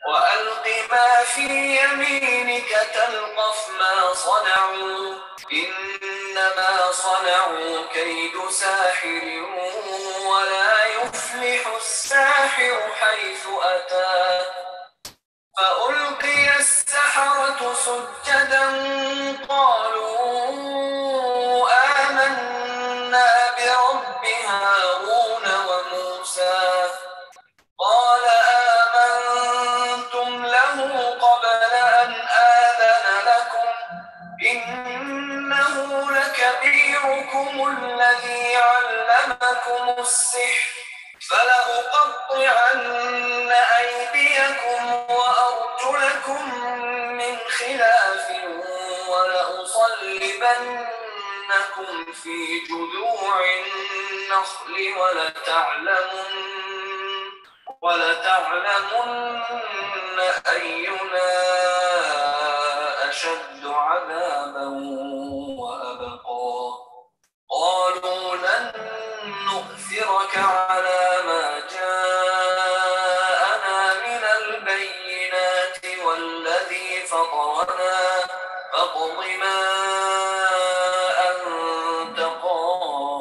وألق ما في يمينك تلقف ما صنعوا إنما صنعوا كيد ساحر ولا يفلح الساحر حيث أتى فألقي السحرة سجدا قالوا آمنا برب هارون وموسى قال آمنتم له قبل أن آذن لكم إنه لكبيركم الذي علمكم السحر فلأقطعن أيديكم وأرجلكم من خلاف ولأصلبنكم في جذوع النخل ولتعلمن أينا أشد عذابا وأبقى قالوا لن نؤثرك على ما جاءنا من البينات والذي فطرنا فاقض ما أنت قاض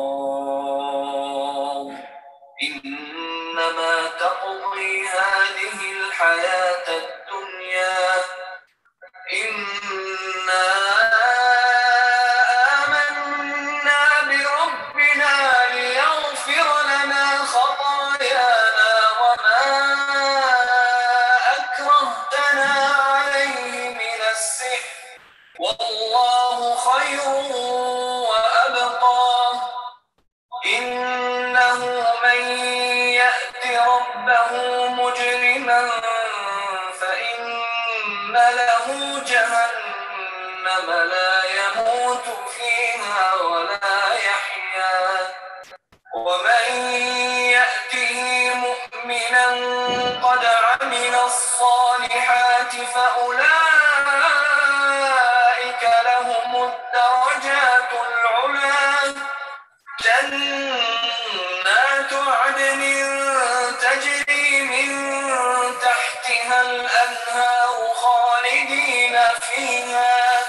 إنما تقضي هذه الحياة الدنيا إنا آمنا بربنا ليغفر لنا خطايانا وما أكرهتنا عليه من السحر والله خير وأبقى إنه من يأت ربه مجرما فإن له جهنم لا يموت فيها ولا يحيا ومن يأته مؤمنا قد عمل الصالحات فأولئك لهم الدرجات العلى جنات عدن تجري من تحتها الأنهار خالدين فيها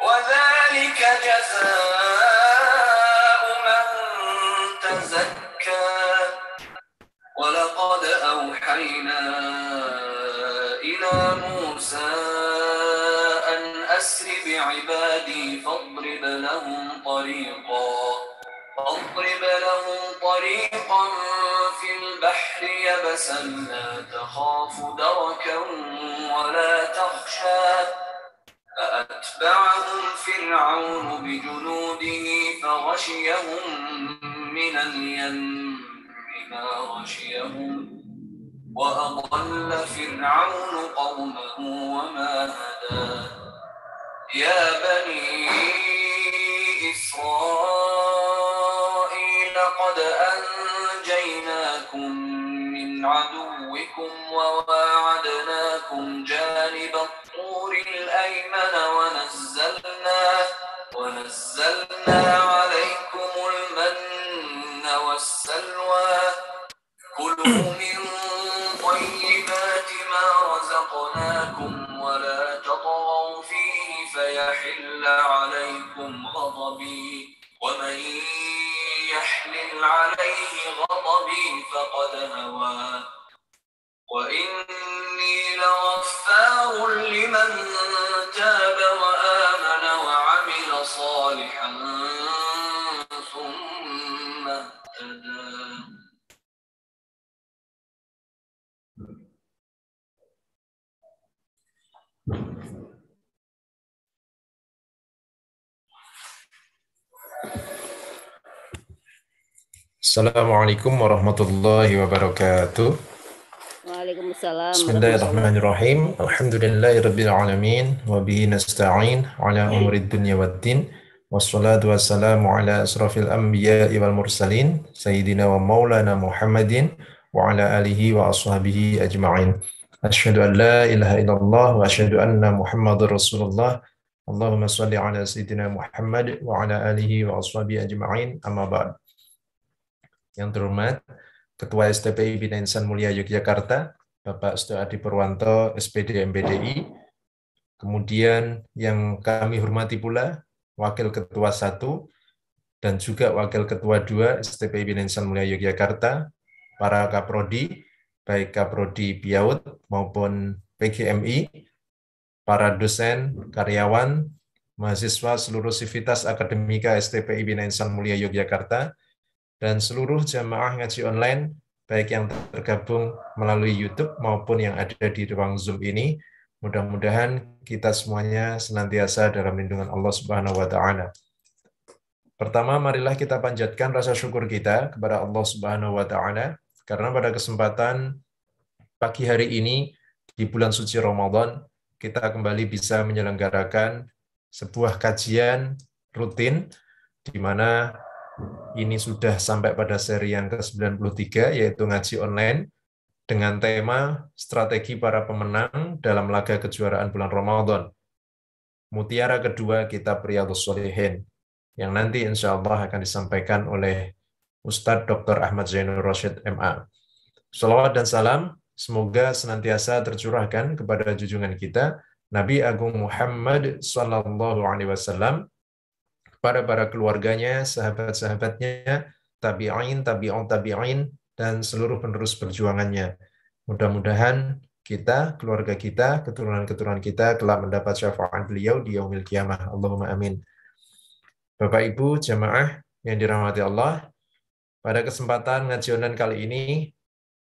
وذلك جزاء من تزكى ولقد أوحينا إلى موسى أن أسر بعبادي فاضرب لهم طريقا في البحر يبسا لا تخاف دركا ولا تخشى فأتبعهم فرعون بجنوده فغشيهم من اليم ما غشيهم وأضل فرعون قومه وما هدى يا بني إسرائيل قد أنجيناكم من عدوكم وواعدناكم جانب الطور الأيمن ونزلنا عليكم المن والسلوى كلوا من طيبات ما رزقناكم ولا تطغوا فيه فيحل عليكم غضبي ومن يحلل عليه غضبي فقد هوى وإني لغفار لمن تاب وآمن وعمل صالحا ثم اهتدى Assalamualaikum warahmatullahi wabarakatuh. Waalaikumsalam. Bismillahirrahmanirrahim. Alhamdulillahirabbil alamin wa bihi nasta'in ala umuri dunya waddin. Wassalatu wassalamu ala asrafil anbiya'i wal mursalin sayyidina wa maulana Muhammadin wa ala alihi wa ashabihi ajma'in. Asyhadu an la ilaha illallah wa asyhadu anna Muhammadar Rasulullah. Allahumma shalli ala sayyidina Muhammad wa ala alihi wa ashabihi ajma'in. Amma ba'd. Yang terhormat Ketua STPI Bina Insan Mulia Yogyakarta, Bapak Seto Adi Purwanto, SPD MPDI. Kemudian yang kami hormati pula Wakil Ketua 1 dan juga Wakil Ketua 2 STPI Binaan Mulia Yogyakarta, para Kaprodi, baik Kaprodi Piaut maupun PGMI, para dosen, karyawan, mahasiswa seluruh sivitas akademika STPI Binaan Mulia Yogyakarta, dan seluruh jamaah ngaji online, baik yang tergabung melalui YouTube maupun yang ada di ruang Zoom ini. Mudah-mudahan kita semuanya senantiasa dalam lindungan Allah Subhanahu wa Ta'ala. Pertama, marilah kita panjatkan rasa syukur kita kepada Allah Subhanahu wa Ta'ala, karena pada kesempatan pagi hari ini di bulan suci Ramadan, kita kembali bisa menyelenggarakan sebuah kajian rutin, di mana ini sudah sampai pada seri yang ke-93, yaitu ngaji online, dengan tema strategi para pemenang dalam laga kejuaraan bulan Ramadan. Mutiara kedua kitab Riyadhus Shalihin, yang nanti insya Allah akan disampaikan oleh Ustadz Dr. Ahmad Zainur Rasyid MA. Salawat dan salam semoga senantiasa tercurahkan kepada junjungan kita Nabi Agung Muhammad Sallallahu Alaihi Wasallam, kepada para keluarganya, sahabat-sahabatnya, tabi'in, tabi'un tabi'in, dan seluruh penerus perjuangannya. Mudah-mudahan kita, keluarga kita, keturunan-keturunan kita telah mendapat syafaat beliau di yaumil qiyamah. Allahumma amin. Bapak Ibu jamaah yang dirahmati Allah, pada kesempatan ngaji online kali ini,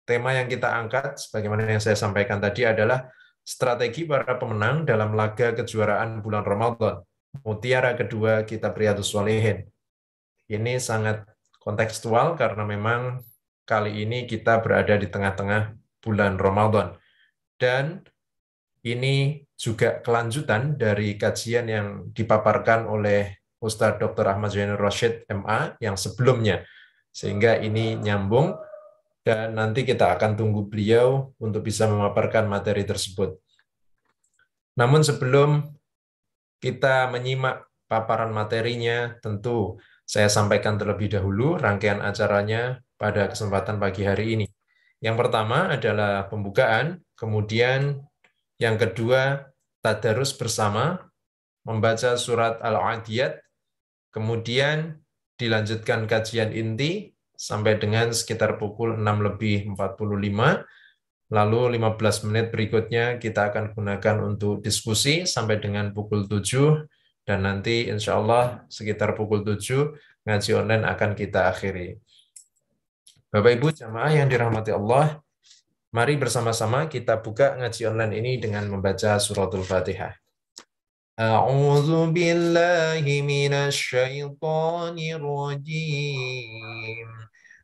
tema yang kita angkat, sebagaimana yang saya sampaikan tadi, adalah strategi para pemenang dalam laga kejuaraan bulan Ramadan. Mutiara kedua kitab Riyadhus Shalihin. Ini sangat kontekstual karena memang kali ini kita berada di tengah-tengah bulan Ramadan. Dan ini juga kelanjutan dari kajian yang dipaparkan oleh Ustadz Dr. Ahmad Zainur Rasyid MA yang sebelumnya. Sehingga ini nyambung dan nanti kita akan tunggu beliau untuk bisa memaparkan materi tersebut. Namun sebelum kita menyimak paparan materinya, tentu saya sampaikan terlebih dahulu rangkaian acaranya pada kesempatan pagi hari ini. Yang pertama adalah pembukaan, kemudian yang kedua tadarus bersama, membaca surat Al-Adiyat, kemudian dilanjutkan kajian inti sampai dengan sekitar pukul 6:45, lalu 15 menit berikutnya kita akan gunakan untuk diskusi sampai dengan pukul 7, dan nanti insya Allah sekitar pukul 7 ngaji online akan kita akhiri. Bapak Ibu jamaah yang dirahmati Allah, mari bersama-sama kita buka ngaji online ini dengan membaca suratul Fatihah. A'udzu billahi minasy syaithanir rajim.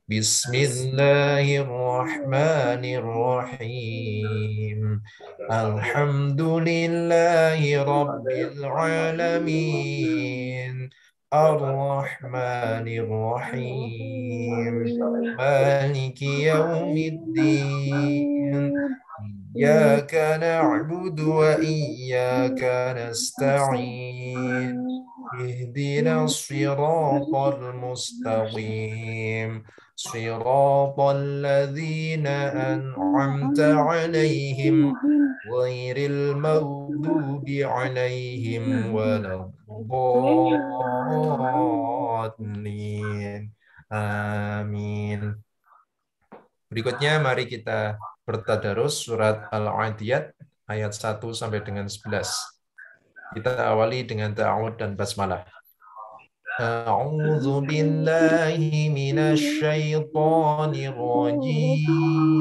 Bismillahirrahmanirrahim. Alhamdulillahi rabbil alamin. Ar-Rahmanir-Rahim. Maliki yaumiddin. Iyyaka na'budu wa iyyaka nasta'in. Ihdinas siratal mustaqim. Siratal ladzina an'amta 'alaihim ghairil maghdubi 'alaihim waladdallin. Amin. Berikutnya mari kita bertadarus surat Al-Adiyat ayat 1 sampai dengan 11. Kita awali dengan ta'awud dan basmalah. A'udzu billahi minasy syaithanir rajim.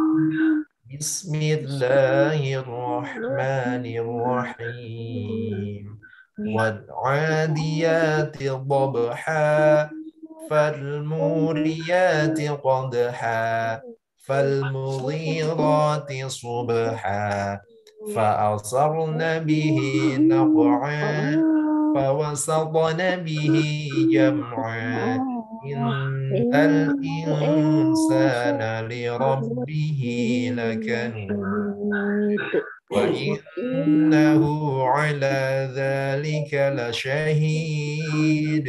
Bismillahirrahmanirrahim. Wal-'adiyati dhabha fal-muriyati qadha فالمغيرات صبحا فأثرن به نقعا فوسطن به جمعا إن الإنسان لربه لكنود وإنه على ذلك لشهيد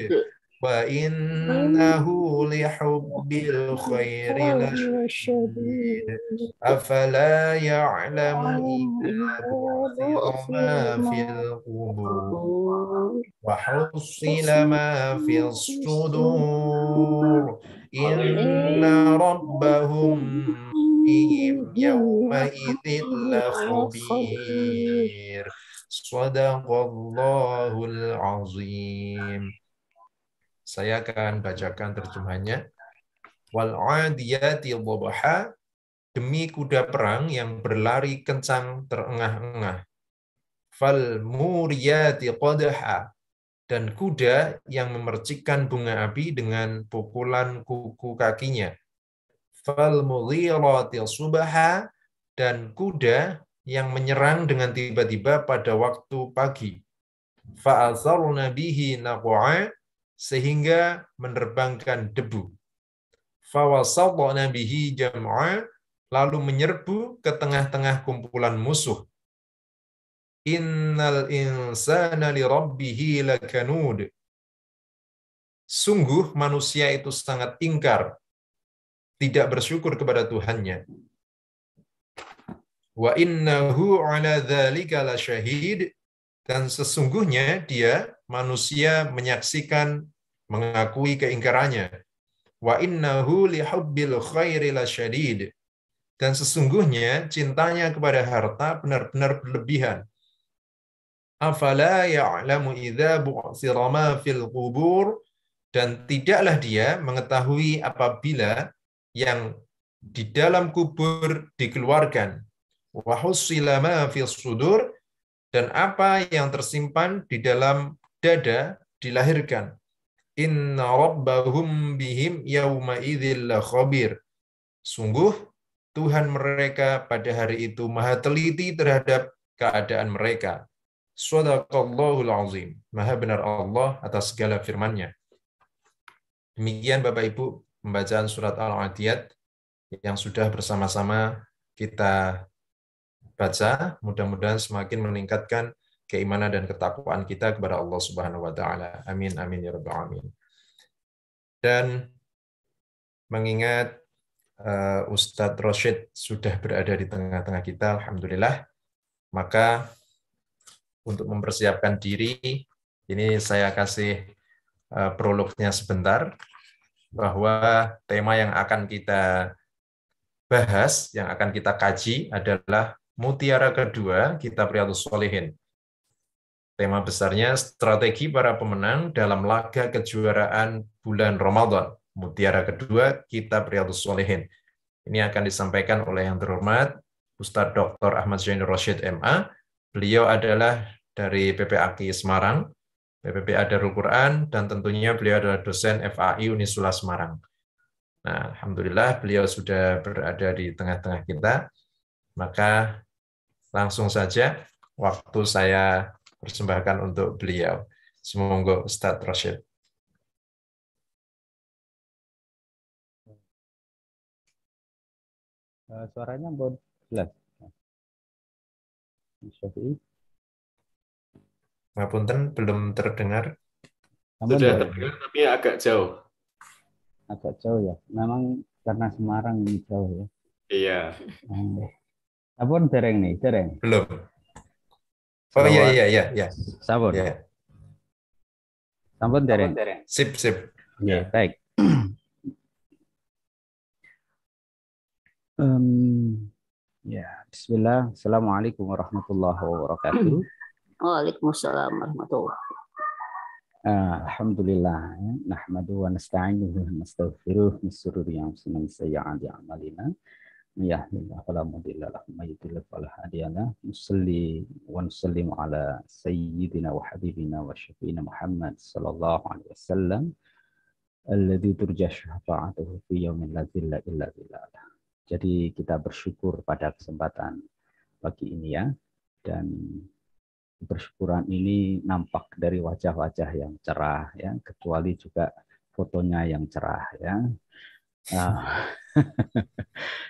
وإنه لحب الخير لشديد أفلا يعلم إذا بعثر ما في القبور وحصل ما في الصدور إن ربهم بهم يومئذ لخبير صدق Allahul Azim. Saya akan bacakan terjemahannya. Wal 'adiyati dhabha, demi kuda perang yang berlari kencang terengah-engah. Fal muriyati qadha, dan kuda yang memercikkan bunga api dengan pukulan kuku kakinya. Fal mughirati subha, dan kuda yang menyerang dengan tiba-tiba pada waktu pagi. Fa'atharna bihi naq'a, sehingga menerbangkan debu. Fawasatna bihi jam'a, lalu menyerbu ke tengah-tengah kumpulan musuh. Innal insana lirabbihi lakanud, sungguh manusia itu sangat ingkar, tidak bersyukur kepada Tuhannya. Wa innahu ala dzalika lasyahid, dan sesungguhnya dia manusia menyaksikan, mengakui keingkarannya. Wa innahu lihubbil khairi lasyadid, dan sesungguhnya cintanya kepada harta benar-benar berlebihan. Afala ya'lamu idza bu'thira ma fil qubur, dan tidaklah dia mengetahui apabila yang di dalam kubur dikeluarkan. Wa hussila ma fis sudur, dan apa yang tersimpan di dalam dada dilahirkan. Inna rabbahum bihim yawma idzil khabir, sungguh Tuhan mereka pada hari itu maha teliti terhadap keadaan mereka. Shadaqallahul azim, maha benar Allah atas segala firman-Nya. Demikian Bapak Ibu pembacaan surat Al-'Adiyat yang sudah bersama-sama kita baca, mudah-mudahan semakin meningkatkan keimanan dan ketakwaan kita kepada Allah Subhanahu wa taala. Amin amin ya rabbal alamin. Dan mengingat Ustadz Rosyid sudah berada di tengah-tengah kita, alhamdulillah, maka untuk mempersiapkan diri, ini saya kasih prolognya sebentar, bahwa tema yang akan kita bahas, yang akan kita kaji adalah mutiara kedua kitab Riyadhus Shalihin. Tema besarnya strategi para pemenang dalam laga kejuaraan bulan Ramadan. Mutiara kedua kitab Riyadhus Shalihin. Ini akan disampaikan oleh yang terhormat Ustadz Dr. Ahmad Zainur Rasyid MA. Beliau adalah dari PPAQ Semarang, PPPA Darul Quran, dan tentunya beliau adalah dosen FAI Unisula Semarang. Nah, alhamdulillah beliau sudah berada di tengah-tengah kita. Maka langsung saja waktu saya persembahkan untuk beliau. Semoga Ustadz Rosyid. Suaranya boleh jelas. Syafi'i. Ngapunten, belum terdengar. Sudah terdengar tapi agak jauh. Agak jauh ya. Memang karena Semarang ini jauh ya. Iya. Sampun dereng nih, dereng. Belum. Oh iya. Sampun. Ya. Sampun dereng. Sip. Ya, baik. Ya, bismillah. Assalamualaikum warahmatullahi wabarakatuh. Waalaikumsalam warahmatullahi wabarakatuh. Alhamdulillah, nahmadu wa nasta'inuhu wa nastaghfiruh min shururi anfusina wa min sayyi'ati a'malina. May yahdihillahu fala mudilla lahu wa may yudlil fala hadiya lahu. Nusalli wa nusallimu ala sayyidina wa habibina wa syafiina Muhammad sallallahu alaihi wasallam alladzi turja syafa'atuhu fi yaumin la dhilla illa dhillah. Jadi kita bersyukur pada kesempatan pagi ini ya, dan bersyukuran ini nampak dari wajah-wajah yang cerah ya, kecuali juga fotonya yang cerah ya.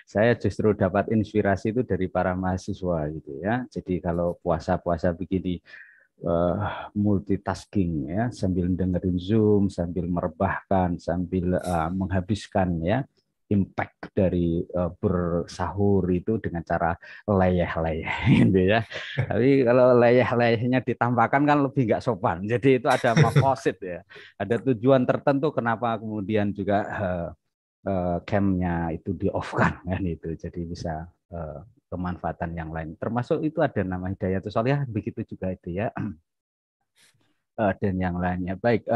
Saya justru dapat inspirasi itu dari para mahasiswa gitu ya. Jadi kalau puasa-puasa begini multitasking ya, sambil dengerin Zoom, sambil merebahkan, sambil menghabiskan ya impact dari bersahur itu dengan cara leyeh-leyeh gitu ya. Tapi kalau leyeh-leyehnya ditambahkan kan lebih nggak sopan. Jadi itu ada makosid ya, ada tujuan tertentu kenapa kemudian juga cam-nya itu di-off-kan kan itu. Jadi bisa kemanfaatan yang lain. Termasuk itu ada nama Hidayatus Sholihah, begitu juga itu ya. Dan yang lainnya. Baik,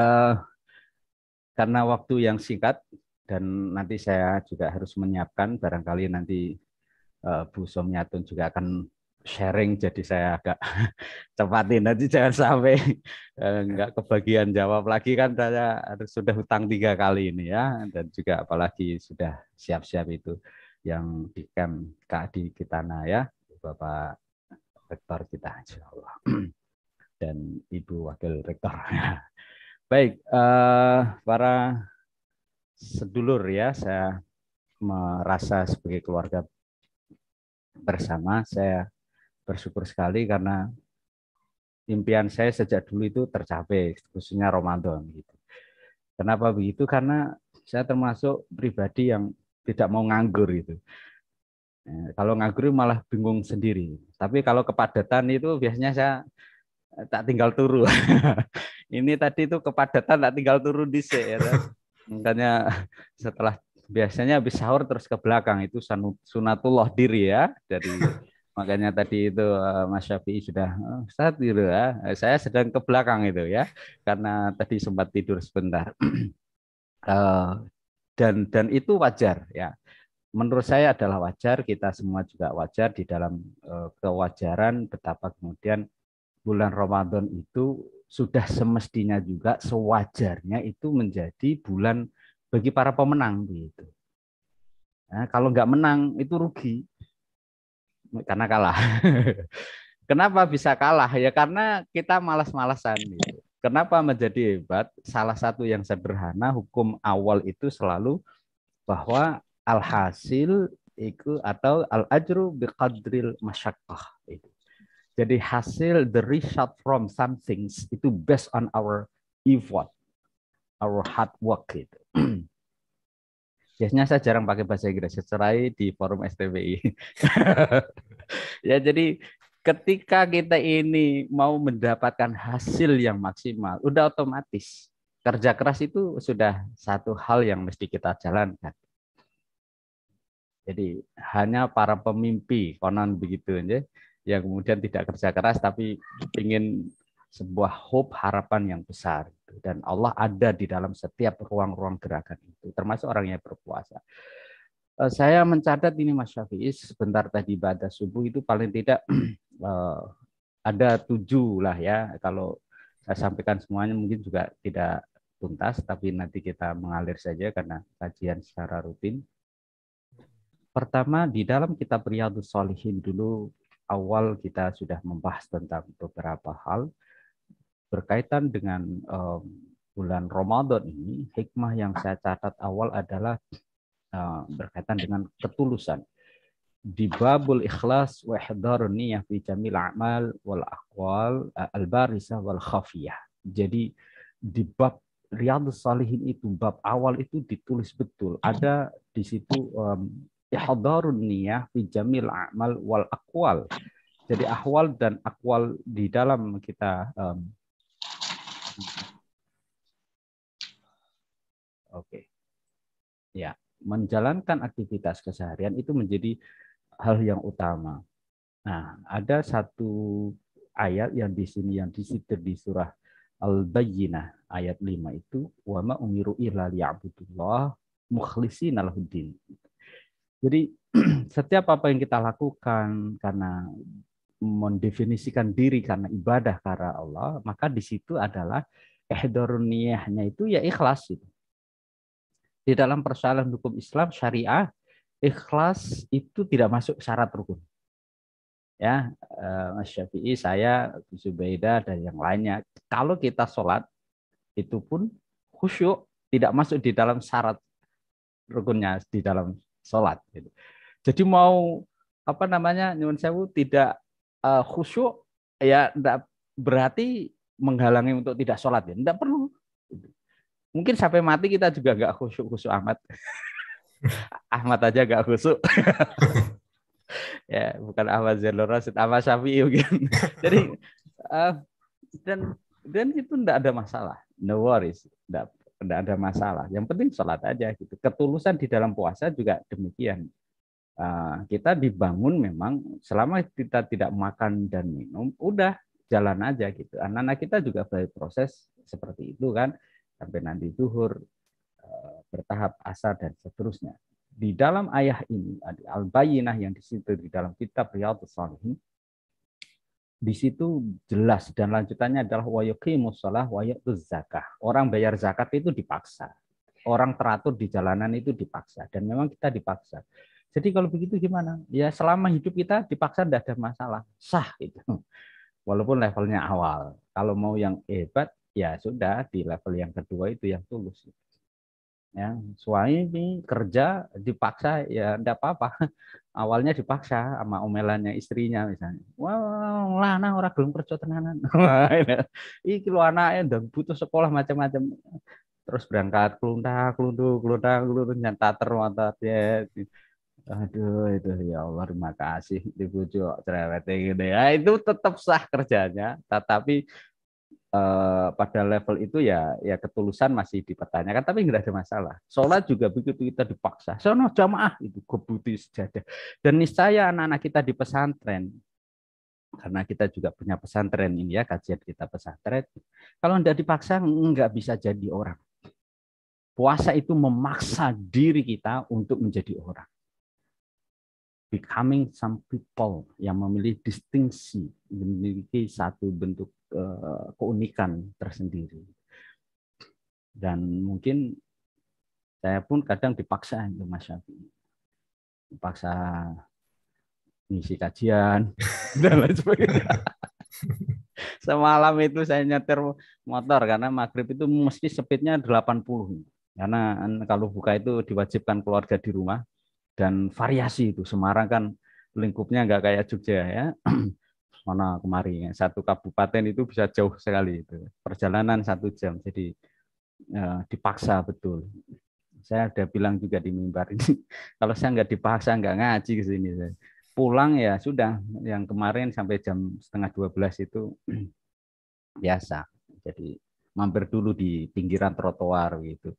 karena waktu yang singkat dan nanti saya juga harus menyiapkan, barangkali nanti Bu Somyatun juga akan sharing, jadi saya agak cepatin nanti jangan sampai nggak kebagian jawab lagi, kan saya sudah hutang 3 kali ini ya, dan juga apalagi sudah siap-siap itu yang di camp KAD Kitana ya, Bapak Rektor kita insya Allah dan Ibu Wakil Rektor. Baik, para sedulur ya, saya merasa sebagai keluarga bersama, saya bersyukur sekali karena impian saya sejak dulu itu tercapai, khususnya Ramadan gitu. Kenapa begitu? Karena saya termasuk pribadi yang tidak mau nganggur gitu. Kalau nganggur malah bingung sendiri. Tapi kalau kepadatan itu biasanya saya tak tinggal turu. Ini tadi itu kepadatan tak tinggal turu dhisik ya. Makanya setelah biasanya habis sahur terus ke belakang, itu sunatullah diri ya. Jadi makanya tadi itu Mas Syafi'i sudah Ustaz gitu ya. Saya sedang ke belakang itu ya, karena tadi sempat tidur sebentar. Dan itu wajar ya. Menurut saya adalah wajar, kita semua juga wajar di dalam kewajaran betapa kemudian bulan Ramadan itu sudah semestinya juga sewajarnya itu menjadi bulan bagi para pemenang gitu. Nah, kalau nggak menang itu rugi karena kalah. Kenapa bisa kalah? Ya karena kita malas-malasan gitu. Kenapa menjadi hebat? Salah satu yang sederhana, hukum awal itu selalu bahwa alhasil itu atau al-ajru biqadril masyaqqah itu. Jadi hasil, the result from some things itu based on our effort, our hard work gitu. Biasanya saya jarang pakai bahasa Inggris, secerai di forum STBI. Ya, jadi ketika kita ini mau mendapatkan hasil yang maksimal, udah otomatis kerja keras itu sudah satu hal yang mesti kita jalankan. Jadi hanya para pemimpi konon begitu aja, yang kemudian tidak kerja keras tapi ingin sebuah hope, harapan yang besar. Dan Allah ada di dalam setiap ruang-ruang gerakan itu, termasuk orang yang berpuasa. Saya mencatat ini Mas Syafi'i, sebentar tadi ibadah subuh itu paling tidak ada 7 lah ya. Kalau saya sampaikan semuanya mungkin juga tidak tuntas, tapi nanti kita mengalir saja karena kajian secara rutin. Pertama, di dalam kitab Riyadhus Shalihin dulu awal kita sudah membahas tentang beberapa hal berkaitan dengan bulan Ramadan ini. Hikmah yang saya catat awal adalah berkaitan dengan ketulusan. Di babul ikhlas wa ihdharun niyah fi jamil a'mal wal aqwal al-barisah wal khafiyah. Jadi di bab Riyadhus Shalihin itu, bab awal itu ditulis betul. Ada di situ ihdharun niyah fi jamil a'mal wal aqwal. Jadi ahwal dan akwal di dalam kita ya, menjalankan aktivitas keseharian itu menjadi hal yang utama. Nah, ada satu ayat yang di sini yang disitir di surah Al-Bayyinah ayat 5 itu, wa ma umiru illa liya'budullah mukhlishina lahuddin. Jadi setiap apa yang kita lakukan karena mendefinisikan diri karena ibadah karena Allah, maka di situ adalah ihdharun niyahnya itu ya ikhlas gitu. Di dalam persoalan hukum Islam syariah, ikhlas itu tidak masuk syarat rukun. Ya, Mas Syafi'i, saya, Zubaidah dan yang lainnya, kalau kita sholat itu pun khusyuk tidak masuk di dalam syarat rukunnya di dalam sholat. Gitu. Jadi mau nyuwun sewu tidak khusyuk ya berarti menghalangi untuk tidak sholat ya? Tidak perlu. Mungkin sampai mati kita juga nggak khusyuk-khusyuk amat. Ahmad aja nggak khusyuk. Ya, bukan Ahmad Zainul Rasyid, Ahmad Syafi'i mungkin. Jadi dan itu tidak ada masalah. No worries. Tidak ada masalah. Yang penting sholat aja gitu. Ketulusan di dalam puasa juga demikian. Kita dibangun memang selama kita tidak makan dan minum, udah jalan aja gitu. Anak-anak kita juga berproses seperti itu kan, sampai nanti zuhur, bertahap asar dan seterusnya. Di dalam ayat ini ada al-bayyinah yang di situ di dalam kitab Riyadhus Shalihin. Di situ jelas dan lanjutannya adalah wa yuqimus shalah wa yutuz zakah. Orang bayar zakat itu dipaksa. Orang teratur di jalanan itu dipaksa dan memang kita dipaksa. Jadi kalau begitu gimana? Ya selama hidup kita dipaksa tidak ada masalah. Sah itu. Walaupun levelnya awal. Kalau mau yang hebat ya sudah di level yang kedua itu yang tulus. Ya, suami kerja dipaksa ya enggak apa-apa. Awalnya dipaksa sama omelannya istrinya misalnya. Wah, lanang ora gelem kerja tenanan. Iki lho anake ndang butuh sekolah macam-macam. Terus berangkat keluntung nyantater motor ya. Aduh itu ya Allah terima kasih dibujuk cerewet gitu ya. Itu tetap sah kerjanya, tetapi pada level itu ya ketulusan masih dipertanyakan, tapi nggak ada masalah. Sholat juga begitu kita dipaksa. Sono jamaah itu kebutuh sejadah. Dan niscaya anak-anak kita di pesantren, karena kita juga punya pesantren ini ya, kajian kita pesantren. Kalau nggak dipaksa nggak bisa jadi orang. Puasa itu memaksa diri kita untuk menjadi orang. Becoming some people yang memilih distingsi, memiliki satu bentuk keunikan tersendiri. Dan mungkin saya pun kadang dipaksa itu Mas Syafi'i. Dipaksa ngisi kajian dan lain sebagainya. Semalam itu saya nyetir motor karena maghrib itu mesti speednya 80. Karena kalau buka itu diwajibkan keluarga di rumah. Dan variasi itu Semarang kan lingkupnya nggak kayak Jogja ya. Mana kemarin satu kabupaten itu bisa jauh sekali itu perjalanan 1 jam, jadi dipaksa betul. Saya ada bilang juga di mimbar ini kalau saya nggak dipaksa nggak ngaji ke sini. Pulang ya sudah, yang kemarin sampai jam 11:30 itu biasa. Jadi mampir dulu di pinggiran trotoar gitu.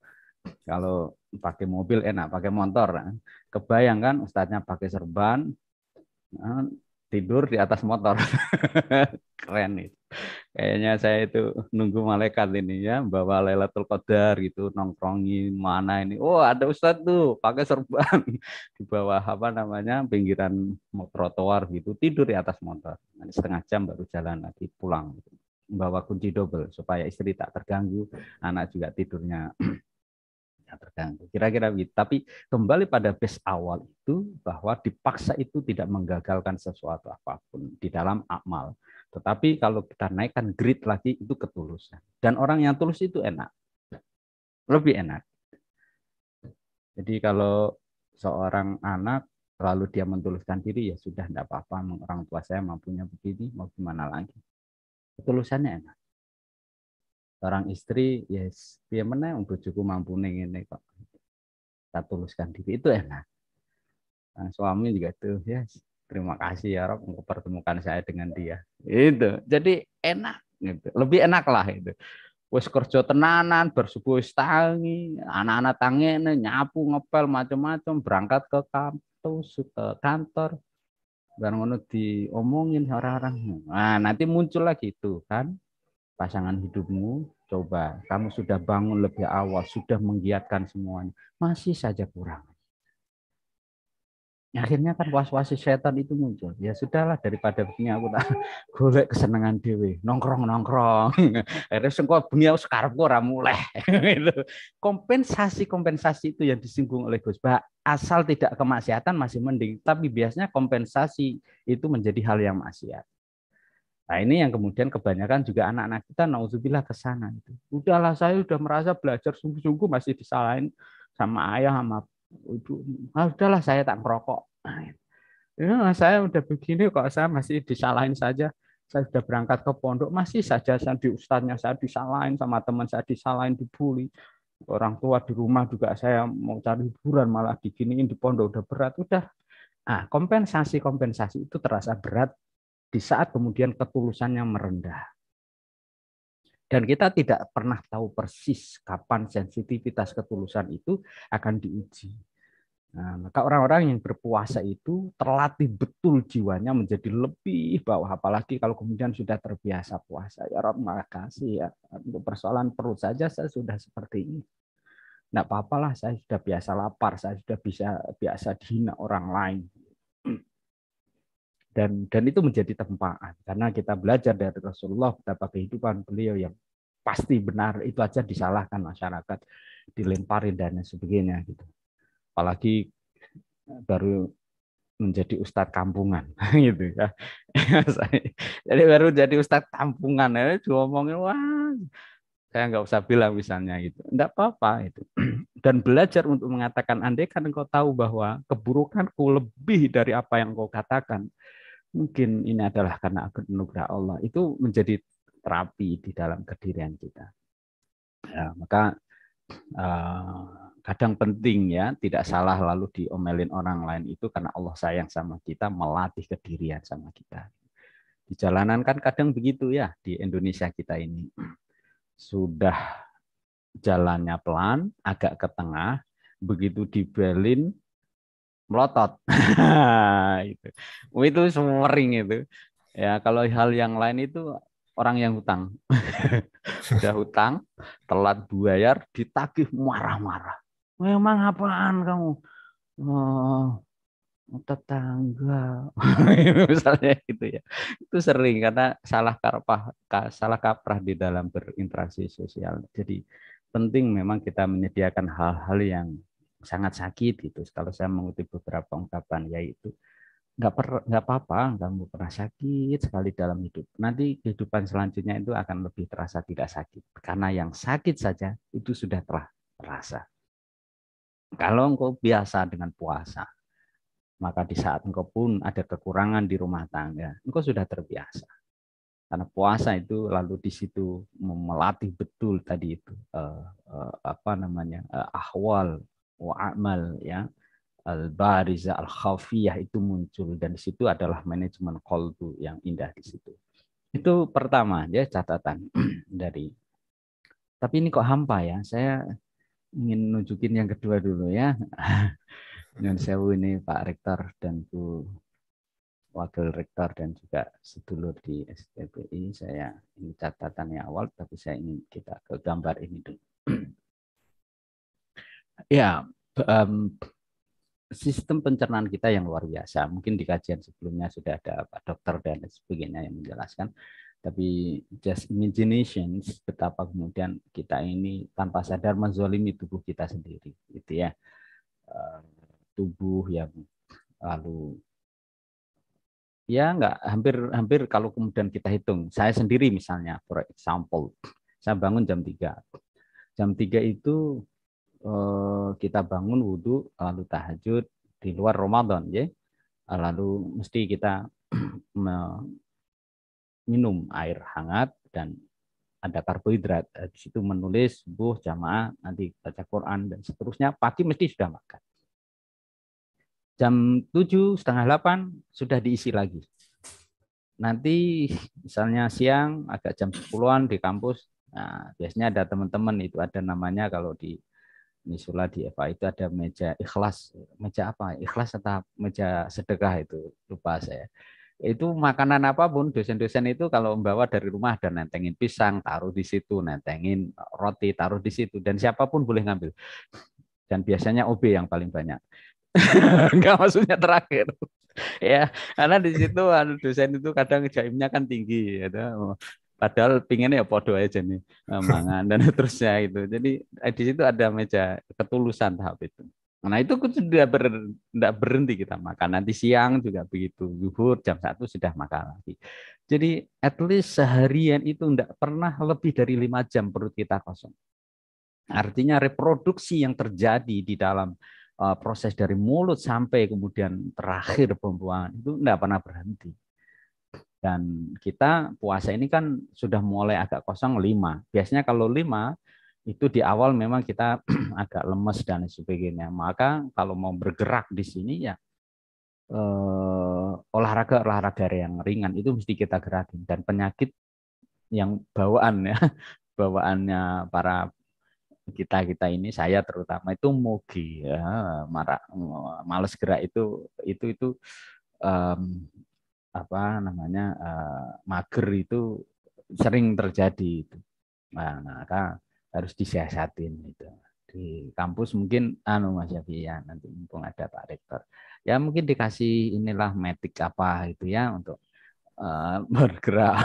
Kalau pakai mobil enak, pakai motor. Kebayang kan ustadznya pakai serban, tidur di atas motor. Keren itu. Kayaknya saya itu nunggu malaikat ini ya, bawa Lailatul Qadar gitu, nongkrongin mana ini. Oh, ada ustadz tuh pakai serban di bawah apa namanya pinggiran trotoar gitu, tidur di atas motor. Nanti 1/2 jam baru jalan lagi pulang. Bawa kunci double supaya istri tak terganggu, anak juga tidurnya terganggu. Kira-kira begitu. Tapi kembali pada base awal itu bahwa dipaksa itu tidak menggagalkan sesuatu apapun di dalam amal. Tetapi kalau kita naikkan grade lagi itu ketulusan. Dan orang yang tulus itu enak. Lebih enak. Jadi kalau seorang anak lalu dia mentuluskan diri ya sudah tidak apa-apa, orang tua saya mampunya begini, mau gimana lagi. Ketulusannya enak. Seorang istri, yes, dia mana bojoku mampu ngene kok. Kita tuluskan diri itu enak. Nah, suami juga tuh, yes, terima kasih ya Rob mempertemukan saya dengan dia. Itu. Jadi enak gitu. Lebih enak lah itu. Wis kerja tenanan, bersubuh tangi, anak-anak tangene nyapu, ngepel macam-macam, berangkat ke kampus, ke kantor. Dan ngono diomongin orang-orang. Nah, nanti muncul lagi itu kan. Pasangan hidupmu, coba kamu sudah bangun lebih awal, sudah menggiatkan semuanya, masih saja kurang. Akhirnya kan was-was setan itu muncul. Ya sudahlah, daripada begini aku tak golek kesenangan dewe, nongkrong. Akhirnya sengko bengi aku sekarang ora muleh. Kompensasi itu yang disinggung oleh Gus Bah, asal tidak kemaksiatan masih mending, tapi biasanya kompensasi itu menjadi hal yang maksiat. Nah ini yang kemudian kebanyakan juga anak-anak kita naudzubillah ke sana itu. Udahlah saya udah merasa belajar sungguh-sungguh masih disalahin sama ayah sama ibu. Ah, udahlah saya tak ngerokok. Ya, saya udah begini kok saya masih disalahin saja. saya sudah berangkat ke pondok, masih saja di ustadznya saya disalahin, sama teman saya disalahin, dibully. Orang tua di rumah juga saya mau cari hiburan malah diginiin, di pondok udah berat, udah. Nah, kompensasi itu terasa berat di saat kemudian ketulusannya merendah. Dan kita tidak pernah tahu persis kapan sensitivitas ketulusan itu akan diuji. Nah, maka orang-orang yang berpuasa itu terlatih betul jiwanya menjadi lebih bawah. Apalagi kalau kemudian sudah terbiasa puasa. Ya Rob, makasih ya. Untuk persoalan perut saja saya sudah seperti ini. Nggak apa-apalah, saya sudah biasa lapar, saya sudah biasa dihina orang lain. Dan itu menjadi tempaan. Karena kita belajar dari Rasulullah betapa kehidupan beliau yang pasti benar itu aja disalahkan masyarakat, dilemparin dan sebagainya gitu. Apalagi baru menjadi ustadz kampungan gitu ya. Jadi baru jadi ustadz kampungan ya diomongin, wah saya nggak usah bilang misalnya gitu, enggak apa-apa itu. Dan belajar untuk mengatakan, andai kan engkau tahu bahwa keburukanku lebih dari apa yang engkau katakan, mungkin ini adalah karena anugerah Allah, itu menjadi terapi di dalam kedirian kita. Ya, maka kadang penting ya, tidak salah lalu diomelin orang lain itu karena Allah sayang sama kita, melatih kedirian sama kita. Di jalanan kan kadang begitu ya, di Indonesia kita ini. Sudah jalannya pelan, agak ke tengah, begitu dibelin, melotot. Itu sering itu. Ya, kalau hal yang lain itu orang yang hutang. Sudah hutang, telat bayar, ditagih marah-marah. Memang apaan kamu? Oh, tetangga. Misalnya gitu ya. Itu sering karena salah kaprah di dalam berinteraksi sosial. Jadi penting memang kita menyediakan hal-hal yang sangat sakit gitu. Kalau saya mengutip beberapa ungkapan, yaitu nggak apa-apa kamu pernah sakit sekali dalam hidup. Nanti kehidupan selanjutnya itu akan lebih terasa tidak sakit. Karena yang sakit saja itu sudah telah terasa. Kalau engkau biasa dengan puasa, maka di saat engkau pun ada kekurangan di rumah tangga, engkau sudah terbiasa. Karena puasa itu lalu di situ melatih betul tadi itu ahwal wa amal ya, al-bariza al-khafiyah itu muncul, dan di situ adalah manajemen qalbu yang indah di situ. Itu pertama ya, catatan dari. Tapi ini kok hampa ya. Saya ingin nunjukin yang kedua dulu ya. Nyun sewu ini Pak Rektor dan Bu Wakil Rektor dan juga sedulur di STPI. Saya ini catatannya awal, tapi saya ingin kita ke gambar ini dulu. Ya, sistem pencernaan kita yang luar biasa. Mungkin di kajian sebelumnya sudah ada Pak Dokter dan sebagainya yang menjelaskan. Tapi just imagination betapa kemudian kita ini tanpa sadar menzolimi tubuh kita sendiri, gitu ya. Tubuh yang lalu ya hampir kalau kemudian kita hitung, saya sendiri misalnya, for example, saya bangun jam 3. Jam 3 itu kita bangun wudhu, lalu tahajud di luar Ramadan ya. Lalu mesti kita minum air hangat dan ada karbohidrat. Di situ menulis subuh, jamaah, nanti baca Quran dan seterusnya. Pagi mesti sudah makan. Jam 7, setengah 8 sudah diisi lagi. Nanti misalnya siang agak jam 10-an di kampus. Nah, biasanya ada teman-teman itu ada namanya kalau di Nisula di Eva itu ada meja ikhlas. Meja apa? Ikhlas atau meja sedekah itu lupa saya. Itu makanan apapun dosen-dosen itu kalau membawa dari rumah dan nentengin pisang taruh di situ, nentengin roti taruh di situ, dan siapapun boleh ngambil. Dan biasanya OB yang paling banyak. Enggak, maksudnya terakhir. Ya, karena di situ dosen itu kadang jaimnya kan tinggi ya. Padahal pinginnya ya podo aja nih mangan dan terusnya itu. Jadi di situ ada meja ketulusan tahap itu. Nah itu sudah tidak berhenti kita makan. Nanti siang juga begitu. Zuhur jam 1 sudah makan lagi. Jadi at least seharian itu tidak pernah lebih dari 5 jam perut kita kosong. Artinya reproduksi yang terjadi di dalam proses dari mulut sampai kemudian terakhir pembuangan itu tidak pernah berhenti. Dan kita puasa ini kan sudah mulai agak kosong 5. Biasanya kalau 5 itu di awal memang kita agak lemes dan sebagainya. Maka kalau mau bergerak di sini ya olahraga yang ringan itu mesti kita gerakin. Dan penyakit yang bawaan ya, bawaannya para kita ini, saya terutama itu mogi ya, males gerak itu apa namanya mager itu sering terjadi itu. Nah, maka harus disiasatin itu. Di kampus mungkin Mas Yafi ya, nanti mumpung ada Pak Rektor. Ya mungkin dikasih inilah metik apa itu ya untuk bergerak.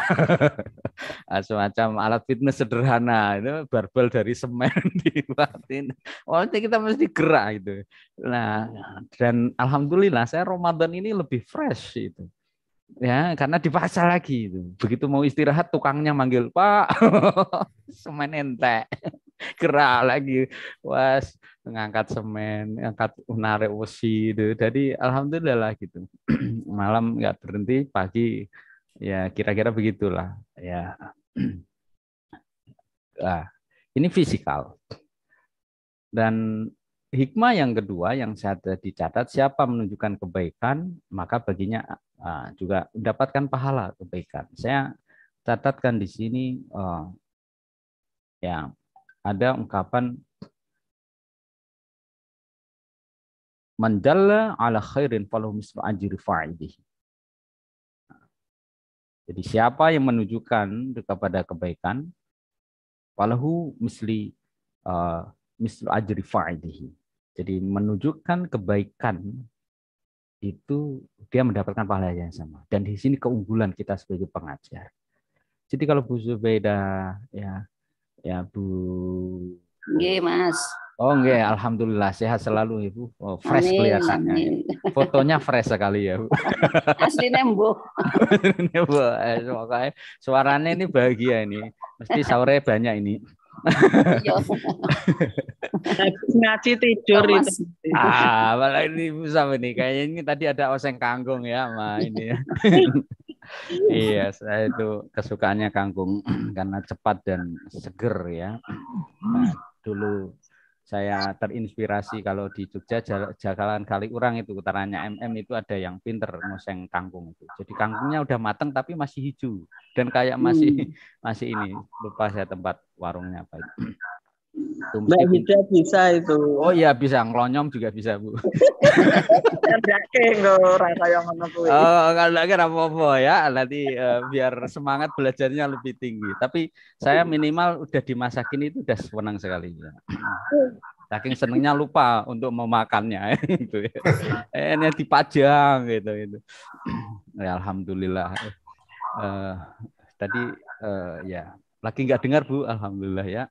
Semacam alat fitness sederhana itu, barbel dari semen dibuatin. Oh, kita mesti gerak itu. Nah, dan alhamdulillah saya Ramadan ini lebih fresh itu. Ya, karena dipaksa lagi itu. Begitu mau istirahat tukangnya manggil, "Pak, semen ente." Gerak lagi. Was, ngangkat semen, ngangkat narik besi itu. Jadi alhamdulillah lah gitu. Malam nggak berhenti, pagi ya kira-kira begitulah. Ya. Nah, ini fisikal. Dan hikmah yang kedua yang saya dicatat, siapa menunjukkan kebaikan, maka baginya juga mendapatkan pahala kebaikan. Saya catatkan di sini ya ada ungkapan mandalla ala khairin falahu mislu ajri fa'ilihi. Jadi siapa yang menunjukkan kepada kebaikan, falahu mislu ajri fa'ilihi. Jadi menunjukkan kebaikan itu dia mendapatkan pahala yang sama. Dan di sini keunggulan kita sebagai pengajar. Jadi kalau Bu Zubaidah ya Bu. Nggih, Mas. Oh nggih, alhamdulillah sehat selalu Ibu. Oh, fresh kelihatannya. Fotonya fresh sekali ya Bu. Asline mbuh. Bu, suaranya ini bahagia ini. Mesti sahurnya banyak ini. Ngaji tidur itu. Malah ini bisa ini. Kayaknya ini tadi ada oseng kangkung ya, Ma ini. Iya, saya itu kesukaannya kangkung karena cepat dan seger ya. Nah, dulu saya terinspirasi kalau di Jogja Jalan Kaliurang itu utaranya itu ada yang pinter ngoseng kangkung itu. Jadi kangkungnya udah mateng tapi masih hijau dan kayak masih ini, lupa saya tempat warungnya apa itu. Mbak Hida bisa itu. Oh iya bisa, ngelonyom juga bisa Bu. Oh kalau kira apa-apa ya, nanti biar semangat belajarnya lebih tinggi. Tapi saya minimal udah dimasakin itu udah senang sekali ya. Saking senengnya lupa untuk memakannya itu. Ini dipajang gitu. Ya, alhamdulillah. Tadi ya lagi nggak dengar Bu, alhamdulillah ya.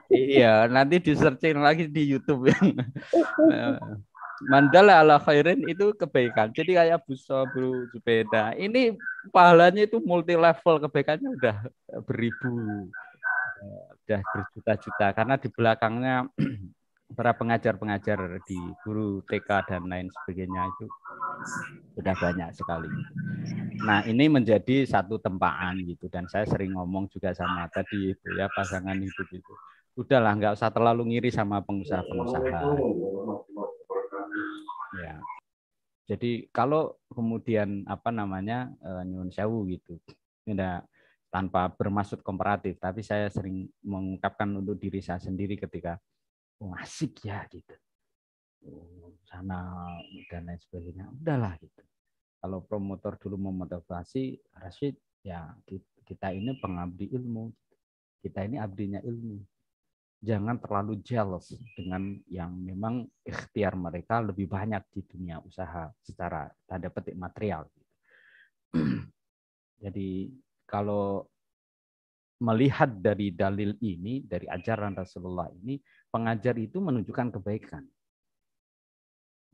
Iya, nanti di searching lagi di YouTube ya. Mandala ala khairin itu kebaikan. Jadi kayak Bu Zubaidah. Ini pahalanya itu multi level, kebaikannya udah beribu, udah berjuta-juta. Karena di belakangnya para pengajar-pengajar di guru TK dan lain sebagainya itu sudah banyak sekali. Nah ini menjadi satu tempaan gitu, dan saya sering ngomong juga sama tadi itu ya pasangan hidup itu, udahlah nggak usah terlalu ngiri sama pengusaha-pengusaha. Ya, jadi kalau kemudian apa namanya nyuwun sewu gitu, tidak tanpa bermaksud komparatif, tapi saya sering mengungkapkan untuk diri saya sendiri ketika asik ya gitu. Sana dan lain sebagainya, udahlah gitu. Kalau promotor dulu memotivasi Rashid, ya kita ini pengabdi ilmu, kita ini abdinya ilmu. Jangan terlalu jealous dengan yang memang ikhtiar mereka lebih banyak di dunia usaha secara tanda petik material. Jadi kalau melihat dari dalil ini, dari ajaran Rasulullah ini, pengajar itu menunjukkan kebaikan.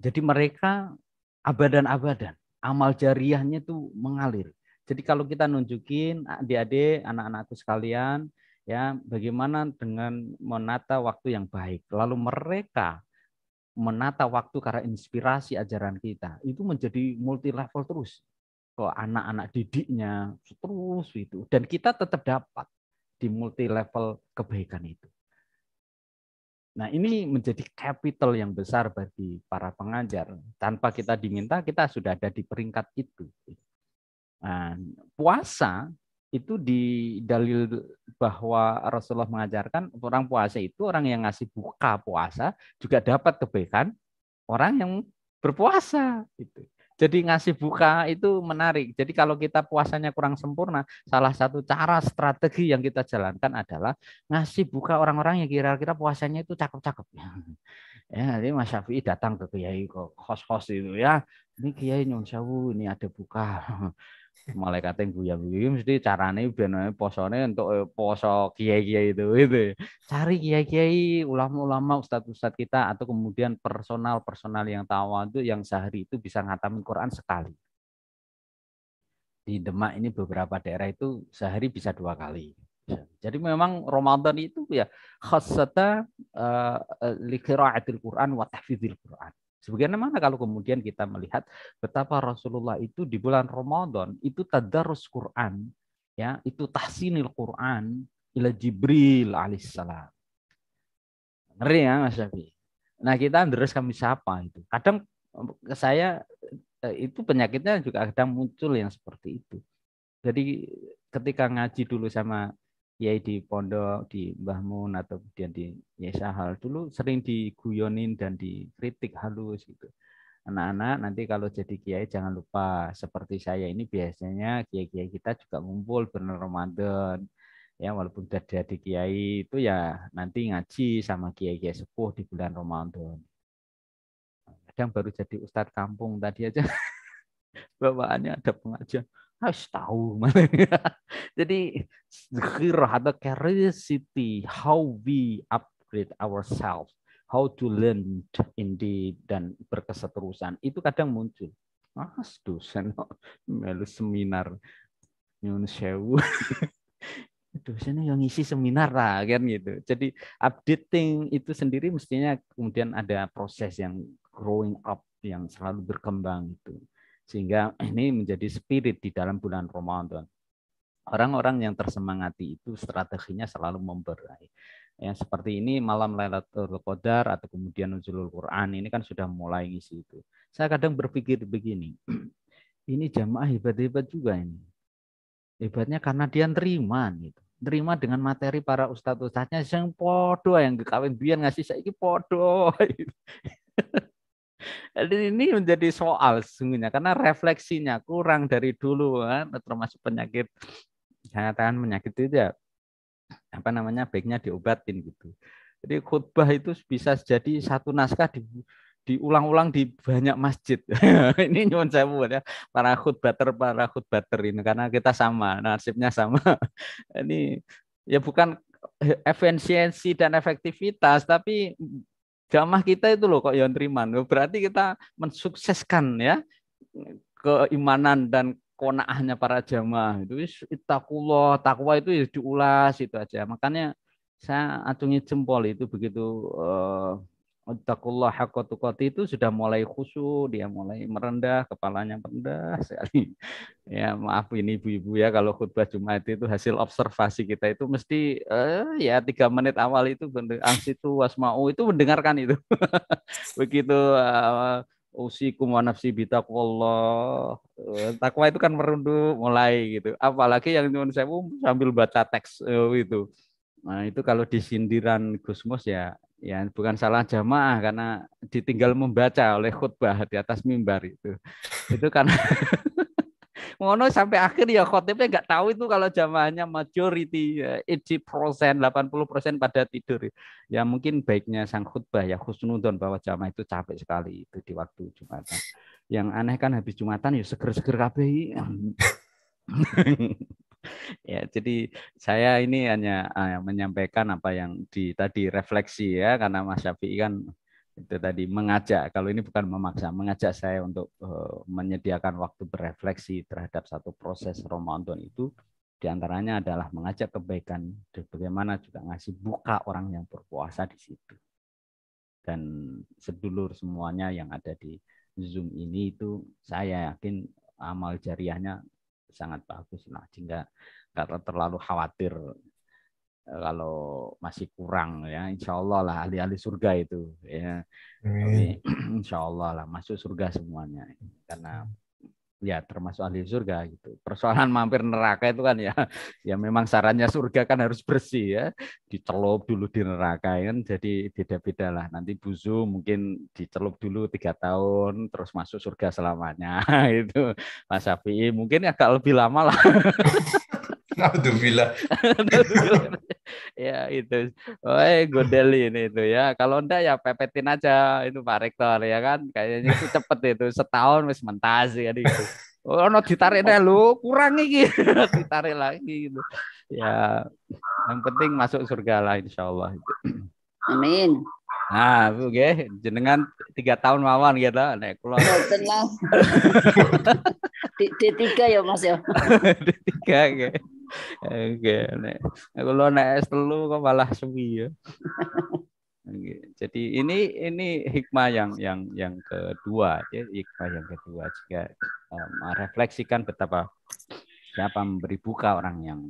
Jadi mereka abadan-abadan, amal jariahnya itu mengalir. Jadi kalau kita nunjukin adik-adik, anak-anakku sekalian, ya bagaimana dengan menata waktu yang baik. Lalu mereka menata waktu karena inspirasi ajaran kita itu menjadi multi level terus ke anak-anak didiknya terus itu, dan kita tetap dapat di multi level kebaikan itu. Nah, ini menjadi capital yang besar bagi para pengajar. Tanpa kita diminta, kita sudah ada di peringkat itu. Nah, puasa itu di dalil bahwa Rasulullah mengajarkan orang puasa itu orang yang ngasih buka puasa juga dapat kebaikan orang yang berpuasa itu. Jadi ngasih buka itu menarik. Jadi kalau kita puasanya kurang sempurna, salah satu cara strategi yang kita jalankan adalah ngasih buka orang-orang yang kira-kira puasanya itu cakep-cakep. Ya, jadi Mas Syafi'i datang ke kiai ke kos-kos itu ya. Ini kiai nyun sewu, ini ada buka. Malaikat yang guya-guya mesti carane ben posone untuk poso kiai-kiai itu. Cari kiai-kiai, ulama-ulama, ustadz-ustadz kita atau kemudian personal-personal yang tawadhu yang sehari itu bisa ngatamin Quran sekali. Di Demak ini beberapa daerah itu sehari bisa 2 kali. Jadi memang Ramadan itu ya khassata li qiraatil Quran wa tahfidzil Quran. Sebagaimana kalau kemudian kita melihat betapa Rasulullah itu di bulan Ramadan itu tadarus Quran, ya, itu tahsinil Quran ila Jibril alaihissalam. Ngeri ya Mas Syafi. Nah, kita terus kami siapa itu. Kadang saya itu penyakitnya juga kadang muncul yang seperti itu. Jadi ketika ngaji dulu sama Yai di pondok, di Mbah Mun atau kemudian di Yai Sahal dulu sering diguyonin dan dikritik halus gitu. Anak-anak nanti kalau jadi kiai jangan lupa seperti saya ini biasanya kiai-kiai kita juga ngumpul bulan Ramadan. Ya walaupun sudah jadi kiai itu ya nanti ngaji sama kiai-kiai sepuh di bulan Ramadan. Kadang baru jadi ustadz kampung tadi aja bawaannya ada pengajian. Harus tahu. Jadi zikirah atau curiosity, how we upgrade ourselves, how to learn indeed dan berkeseterusan itu kadang muncul. Dosen melu seminar nyun sewu. Dosennya yang ngisi seminar lah kan gitu. Jadi updating itu sendiri mestinya kemudian ada proses yang growing up yang selalu berkembang itu. Sehingga ini menjadi spirit di dalam bulan Ramadan. Orang-orang yang tersemangati itu strateginya selalu memberai. Yang seperti ini malam Lailatul Qadar atau kemudian nuzulul Quran ini kan sudah mulai ngisi itu. Saya kadang berpikir begini, ini jamaah hebat-hebat juga ini. Hebatnya karena dia terima gitu. Terima dengan materi para ustadz-ustadznya yang podo yang kawin biyen ngasih saiki podo. Jadi ini menjadi soal sesungguhnya karena refleksinya kurang dari dulu kan, termasuk penyakit saya katakan penyakit itu ya apa namanya baiknya diobatin gitu. Jadi khutbah itu bisa jadi satu naskah diulang-ulang di banyak masjid. Ini nyuwun sewu ya para khutbater ini karena kita sama nasibnya sama. Ini ya bukan efisiensi dan efektivitas tapi jamaah kita itu loh kok yang terima. Berarti kita mensukseskan ya keimanan dan qanaahnya para jamaah. Itu ittaqullah, takwa itu ya diulas itu aja. Makanya saya acungi jempol itu begitu ittaqullah haqqa tuqati itu sudah mulai khusyuk, dia mulai merendah, kepalanya merendah sekali. Ya, maaf ini ibu-ibu ya kalau khutbah Jumat itu hasil observasi kita itu mesti ya 3 menit awal itu angsitu wasma'u itu mendengarkan itu. Begitu usikum wa nafsi bitaqwallah. Takwa itu kan merunduk mulai gitu. Apalagi yang nyuwun sewu sambil baca teks itu. Nah, itu kalau di sindiran Gusmus ya bukan salah jamaah karena ditinggal membaca oleh khutbah di atas mimbar itu. Itu karena ngono sampai akhir ya khotibnya nggak tahu itu kalau jamaahnya majority 80%, 80% pada tidur. Ya mungkin baiknya sang khutbah ya husnudon bahwa jamaah itu capek sekali itu di waktu Jumatan. Yang aneh kan habis Jumatan ya seger-seger kabeh. Ya, jadi saya ini hanya menyampaikan apa yang tadi refleksi ya karena Mas Syafi'i kan itu tadi mengajak, kalau ini bukan memaksa, mengajak saya untuk menyediakan waktu berefleksi terhadap satu proses Ramadan itu diantaranya adalah mengajak kebaikan dan bagaimana juga ngasih buka orang yang berpuasa di situ. dan sedulur semuanya yang ada di Zoom ini, itu saya yakin amal jariahnya sangat bagus lah, sehingga nggak terlalu khawatir kalau masih kurang ya. Insya Allah lah ahli-ahli surga itu ya. Tapi insya Allah lah masuk surga semuanya, karena ya termasuk ahli surga gitu. Persoalan mampir neraka itu kan ya, ya memang sarannya surga kan harus bersih ya, dicelup dulu di neraka kan, jadi beda-beda lah. Nanti buzu mungkin dicelup dulu 3 tahun, terus masuk surga selamanya itu. Mas Syafi'i mungkin agak lebih lama lah. Alhamdulillah. Ya itu, godeli ini itu ya. Kalau enggak ya pepetin aja itu Pak Rektor ya kan. Kayaknya itu cepet itu, setahun wis mentas ya gitu. Oh, no ditarik deh lu, kurang iki. Ditarik lagi gitu. Ya, yang penting masuk surga lah insyaallah itu. Amin. Nah, Bu nggih, jenengan 3 tahun mawon gitu nek kula. Boten lah. D3 ya Mas ya. D3 nggih. Oke, nek kula nek S3 kok malah suwi ya. Jadi ini hikmah yang kedua ya, hikmah yang kedua juga merefleksikan betapa siapa memberi buka orang yang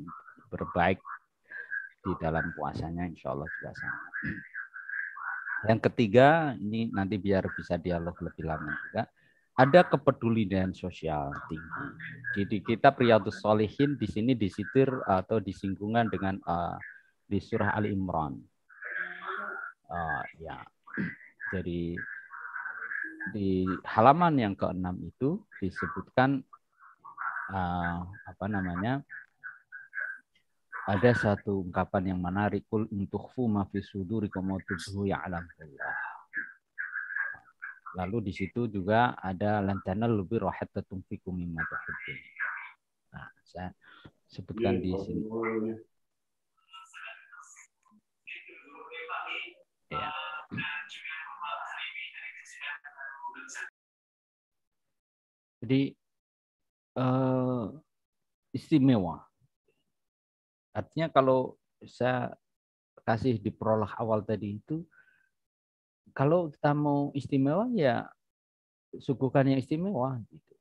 berbaik di dalam puasanya, insya Allah juga sama. Yang ketiga, ini nanti biar bisa dialog lebih lama juga, ada kepedulian sosial tinggi. Jadi kita Riyadhus Shalihin di sini disitir atau disinggungan dengan di surah Ali Imran. Ya, jadi di halaman yang ke-6 itu disebutkan ada satu ungkapan yang menarik, kul untuk ma fi sudurikum wa tubduhu ya'lamullah. Lalu di situ juga ada lantana lebih hatta tunfiqu mimma tuhibbun. Nah, saya sebutkan di sini. Ya. Jadi istimewa. Artinya kalau saya kasih di prolog awal tadi itu, kalau kita mau istimewa ya suguhkan yang istimewa gitu.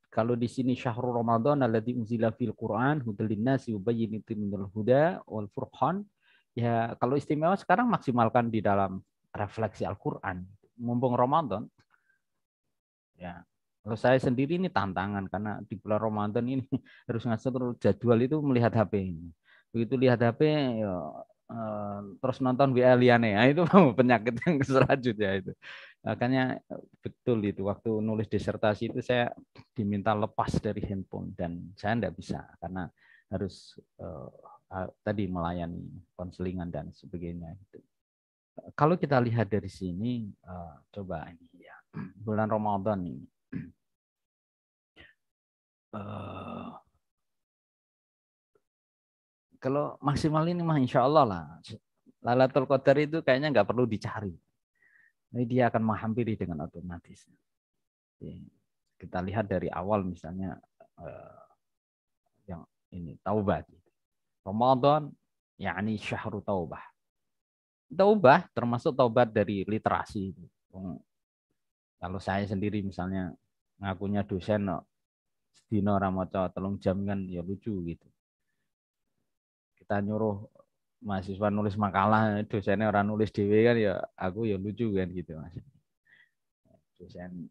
Kalau di sini syahrul Ramadan alladzi unzila fil Qur'an hudal linnasi wa bayyinatin minal huda wal furqan. Ya kalau istimewa sekarang maksimalkan di dalam refleksi Al-Qur'an. Mumpung Ramadan. Ya. Kalau saya sendiri ini tantangan karena di bulan Ramadan ini harus ngatur jadwal itu melihat HP. Begitu lihat HP ya, terus nonton WA liane. Nah, itu penyakit yang selanjutnya itu. Makanya betul itu waktu nulis disertasi itu saya diminta lepas dari handphone dan saya tidak bisa karena harus tadi melayani konselingan dan sebagainya. Kalau kita lihat dari sini, coba ini ya bulan Ramadan ini. Kalau maksimal ini mah insya Allah lah. Lailatul Qadar itu kayaknya nggak perlu dicari. Ini dia akan menghampiri dengan otomatis. Kita lihat dari awal misalnya yang ini taubat. Ramadan, yakni syahrul taubah. Taubah termasuk taubat dari literasi. Kalau saya sendiri misalnya ngakunya dosen sedina ora maca 3 jam kan ya lucu gitu. Kita nyuruh mahasiswa nulis makalah, dosennya orang nulis dhewe kan ya aku ya lucu kan gitu Mas. Dosen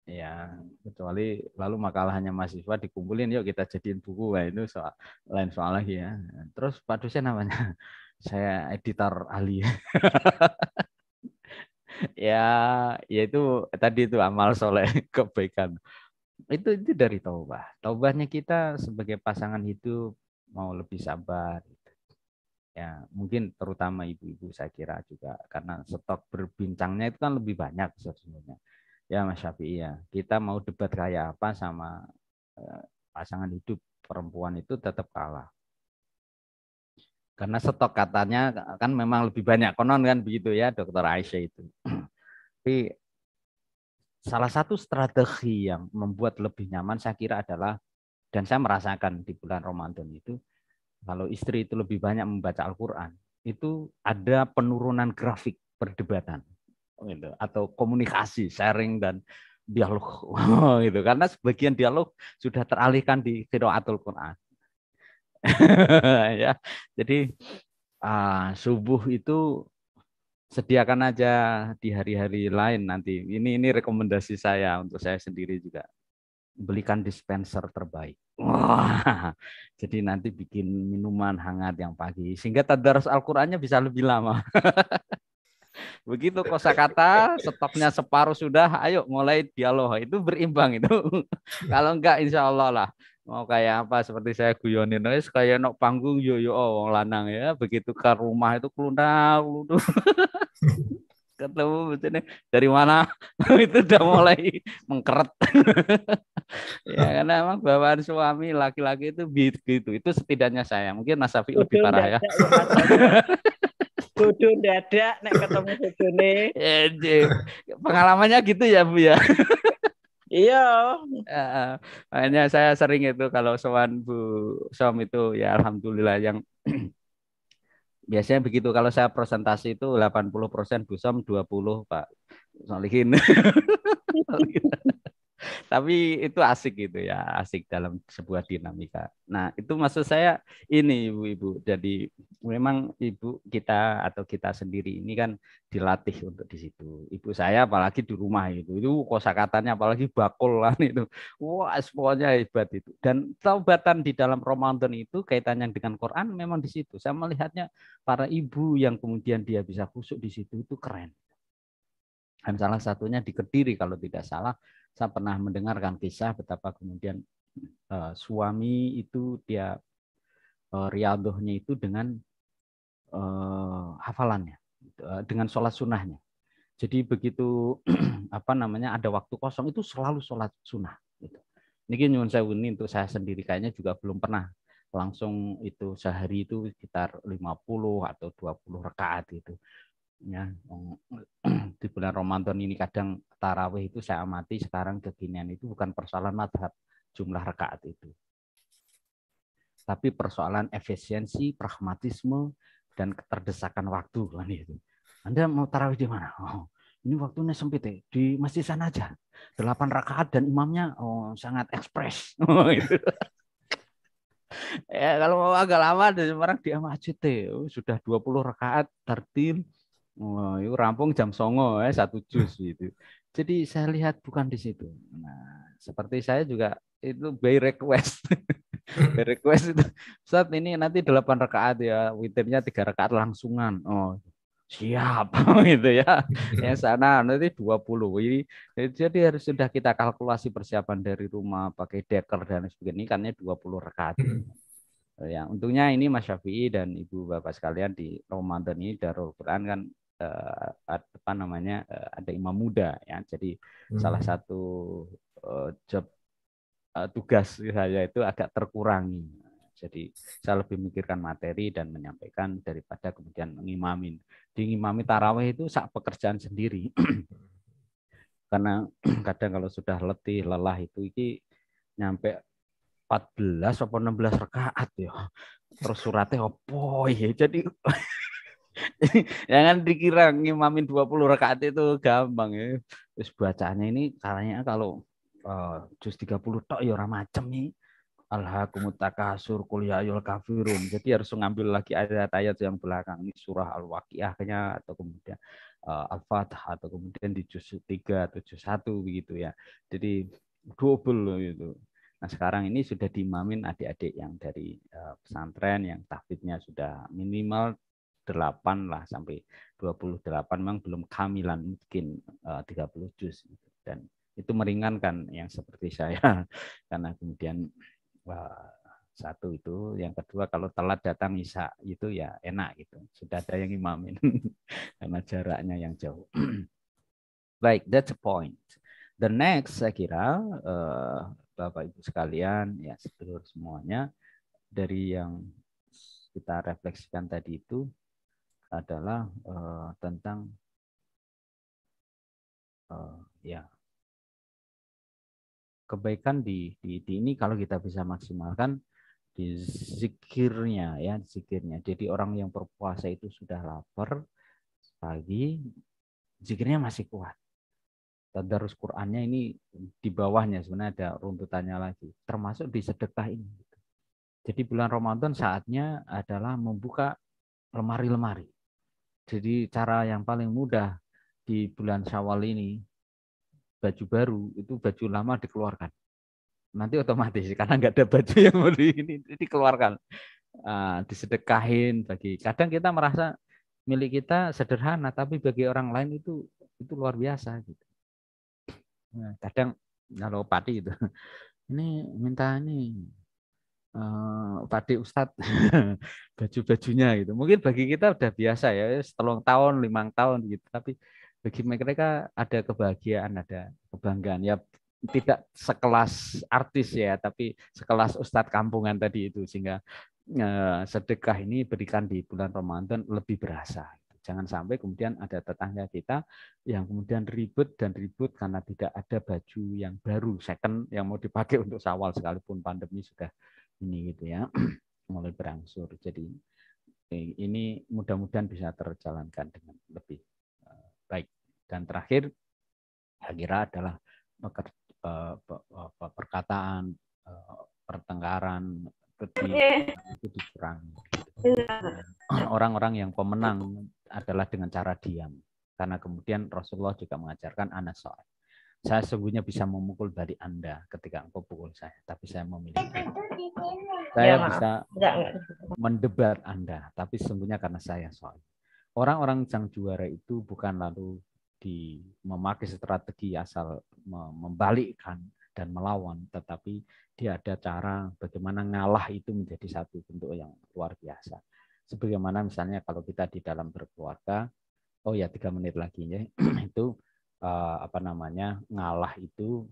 ya kecuali lalu makalahnya mahasiswa dikumpulin yuk kita jadiin buku, nah itu lain soal lagi ya. Terus Pak dosen namanya saya editor ahli. Ya itu tadi itu amal soleh kebaikan. Itu dari taubah. Taubahnya kita sebagai pasangan hidup mau lebih sabar. Ya, mungkin terutama ibu-ibu saya kira juga karena stok berbincangnya itu kan lebih banyak sesungguhnya. Ya Mas Syafi'i ya, kita mau debat kayak apa sama pasangan hidup perempuan itu tetap kalah. Karena stok katanya kan memang lebih banyak, konon kan begitu ya Dr. Aisyah itu. Tapi salah satu strategi yang membuat lebih nyaman saya kira adalah, dan saya merasakan di bulan Ramadan itu, kalau istri itu lebih banyak membaca Al-Quran, itu ada penurunan grafik perdebatan gitu, atau komunikasi, sharing dan dialog gitu. Karena sebagian dialog sudah teralihkan di qiraatul Quran. Ya. Jadi subuh itu sediakan aja di hari-hari lain nanti. Ini rekomendasi saya untuk saya sendiri juga. Belikan dispenser terbaik. Wah, jadi nanti bikin minuman hangat yang pagi sehingga tadarus Al-Qur'annya bisa lebih lama. Begitu kosakata, stoknya separuh sudah, ayo mulai dialog. Itu berimbang itu. Kalau enggak insya Allah lah. Mau kayak apa seperti saya guyonin, kayak nok panggung yo wong lanang ya. Begitu ke rumah itu kelunak, ketemu dari mana itu udah mulai mengkeret. Ya karena emang bawaan suami laki-laki itu begitu. Itu setidaknya saya. Mungkin Mas Syafiq lebih parah ya. Bodoh dadak nek ketemu bojone. Pengalamannya gitu ya Bu ya. Iya. Makanya saya sering itu kalau sowan Bu Som itu ya alhamdulillah yang biasanya begitu. Kalau saya presentasi itu 80% Bu Som, 20 Pak Solihin. Tapi itu asik gitu ya, asik dalam sebuah dinamika. Nah, itu maksud saya ini Ibu-ibu. Jadi memang Ibu kita atau kita sendiri ini kan dilatih untuk di situ. Ibu saya apalagi di rumah itu kosakatanya apalagi bakulan itu. Wah, semuanya hebat itu. Dan taubatan di dalam Ramadan itu kaitannya dengan Quran memang di situ. Saya melihatnya para ibu yang kemudian dia bisa khusyuk di situ itu keren. Dan salah satunya di Kediri kalau tidak salah, saya pernah mendengarkan kisah betapa kemudian suami itu dia riadohnya itu dengan hafalannya, dengan sholat sunnahnya. Jadi begitu ada waktu kosong itu selalu sholat sunnah. Gitu. Ini nyuwun sewu ini untuk saya sendiri kayaknya juga belum pernah langsung itu sehari itu sekitar 50 atau 20 rakaat gitu. Ya, di bulan Ramadan ini kadang tarawih itu saya amati sekarang kekinian itu bukan persoalan madhab jumlah rakaat itu, tapi persoalan efisiensi, pragmatisme dan keterdesakan waktu kan itu. Anda mau tarawih di mana? Oh, ini waktunya sempit ya, di masjid sana aja. 8 rakaat dan imamnya sangat ekspres. Gitu. Ya, kalau mau agak lama dari Semarang di masjid sudah 20 rakaat tertil. Itu rampung jam 09.00 1 juz gitu. Jadi saya lihat bukan di situ. Nah, seperti saya juga itu by request. By request itu saat ini nanti 8 rakaat ya, witirnya 3 rakaat langsungan. Oh, siap gitu ya. Yang sana nanti 20. Jadi harus sudah kita kalkulasi persiapan dari rumah pakai deker dan sebagainya karena 20 rakaat. Ya, untungnya ini Mas Syafi'i dan Ibu Bapak sekalian di Ramadan ini Darul Quran kan ada imam muda ya. Jadi salah satu job tugas saya itu agak terkurangi. Jadi saya lebih memikirkan materi dan menyampaikan daripada kemudian mengimamin. Di ngimami tarawih itu sak pekerjaan sendiri. Karena kadang kalau sudah letih, lelah itu nyampe 14 atau 16 rakaat ya. Terus suratnya opo ya. Jadi jangan dikira ngimamin 20 rakaat itu gampang ya. Terus bacanya ini caranya kalau juz 30 tok ya ora macem nih. Alhaakumut takasur qul ya ayyuhal kafirun. Jadi harus ngambil lagi ayat-ayat yang belakang ini surah Al-Waqiah-nya atau kemudian Al-Fatihah atau kemudian di juz 3 atau juz 1 begitu ya. Jadi double gitu. Nah sekarang ini sudah diimamin adik-adik yang dari pesantren yang tahfidnya sudah minimal 8 lah sampai 28 memang belum kamilan mungkin 30 juz dan itu meringankan yang seperti saya karena kemudian satu itu yang kedua kalau telat datang isya itu ya enak gitu sudah ada yang imamin karena jaraknya yang jauh. Baik, that's the point. The next saya kira Bapak Ibu sekalian ya sedulur semuanya dari yang kita refleksikan tadi itu adalah tentang ya kebaikan di ini kalau kita bisa maksimalkan di zikirnya ya zikirnya. Jadi orang yang berpuasa itu sudah lapar pagi, zikirnya masih kuat. Tadarus Qur'annya ini di bawahnya sebenarnya ada runtutannya lagi, termasuk di sedekah ini. Jadi bulan Ramadan saatnya adalah membuka lemari-lemari. Jadi cara yang paling mudah di bulan Syawal ini, baju baru itu baju lama dikeluarkan. Nanti otomatis karena nggak ada baju yang baru ini dikeluarkan, disedekahin. Kadang kita merasa milik kita sederhana, tapi bagi orang lain itu luar biasa gitu. Nah, kadang kalau Pati itu, ini minta ini Pati Ustadz baju-bajunya gitu. Mungkin bagi kita udah biasa ya, 3 tahun, 5 tahun gitu. Tapi bagi mereka ada kebahagiaan, ada kebanggaan. Ya tidak sekelas artis ya, tapi sekelas Ustadz kampungan tadi itu, sehingga sedekah ini berikan di bulan Ramadan lebih berasa. Jangan sampai kemudian ada tetangga kita yang kemudian ribut karena tidak ada baju yang baru second yang mau dipakai untuk Syawal, sekalipun pandemi sudah ini gitu ya, mulai berangsur. Jadi ini mudah-mudahan bisa terjalankan dengan lebih baik. Dan terakhir, saya kira adalah perkataan, pertengkaran, itu dikurangi. Orang-orang yang pemenang adalah dengan cara diam. Karena kemudian Rasulullah juga mengajarkan ana sha'im. Saya sesungguhnya bisa memukul balik Anda ketika engkau pukul saya, tapi saya memilih. Saya bisa mendebat Anda, tapi sesungguhnya karena saya sha'im. Orang-orang yang juara itu bukan lalu memakai strategi asal membalikkan dan melawan, tetapi dia ada cara bagaimana ngalah itu menjadi satu bentuk yang luar biasa. Sebagaimana misalnya kalau kita di dalam berkeluarga, 3 menit lagi ya, itu ngalah itu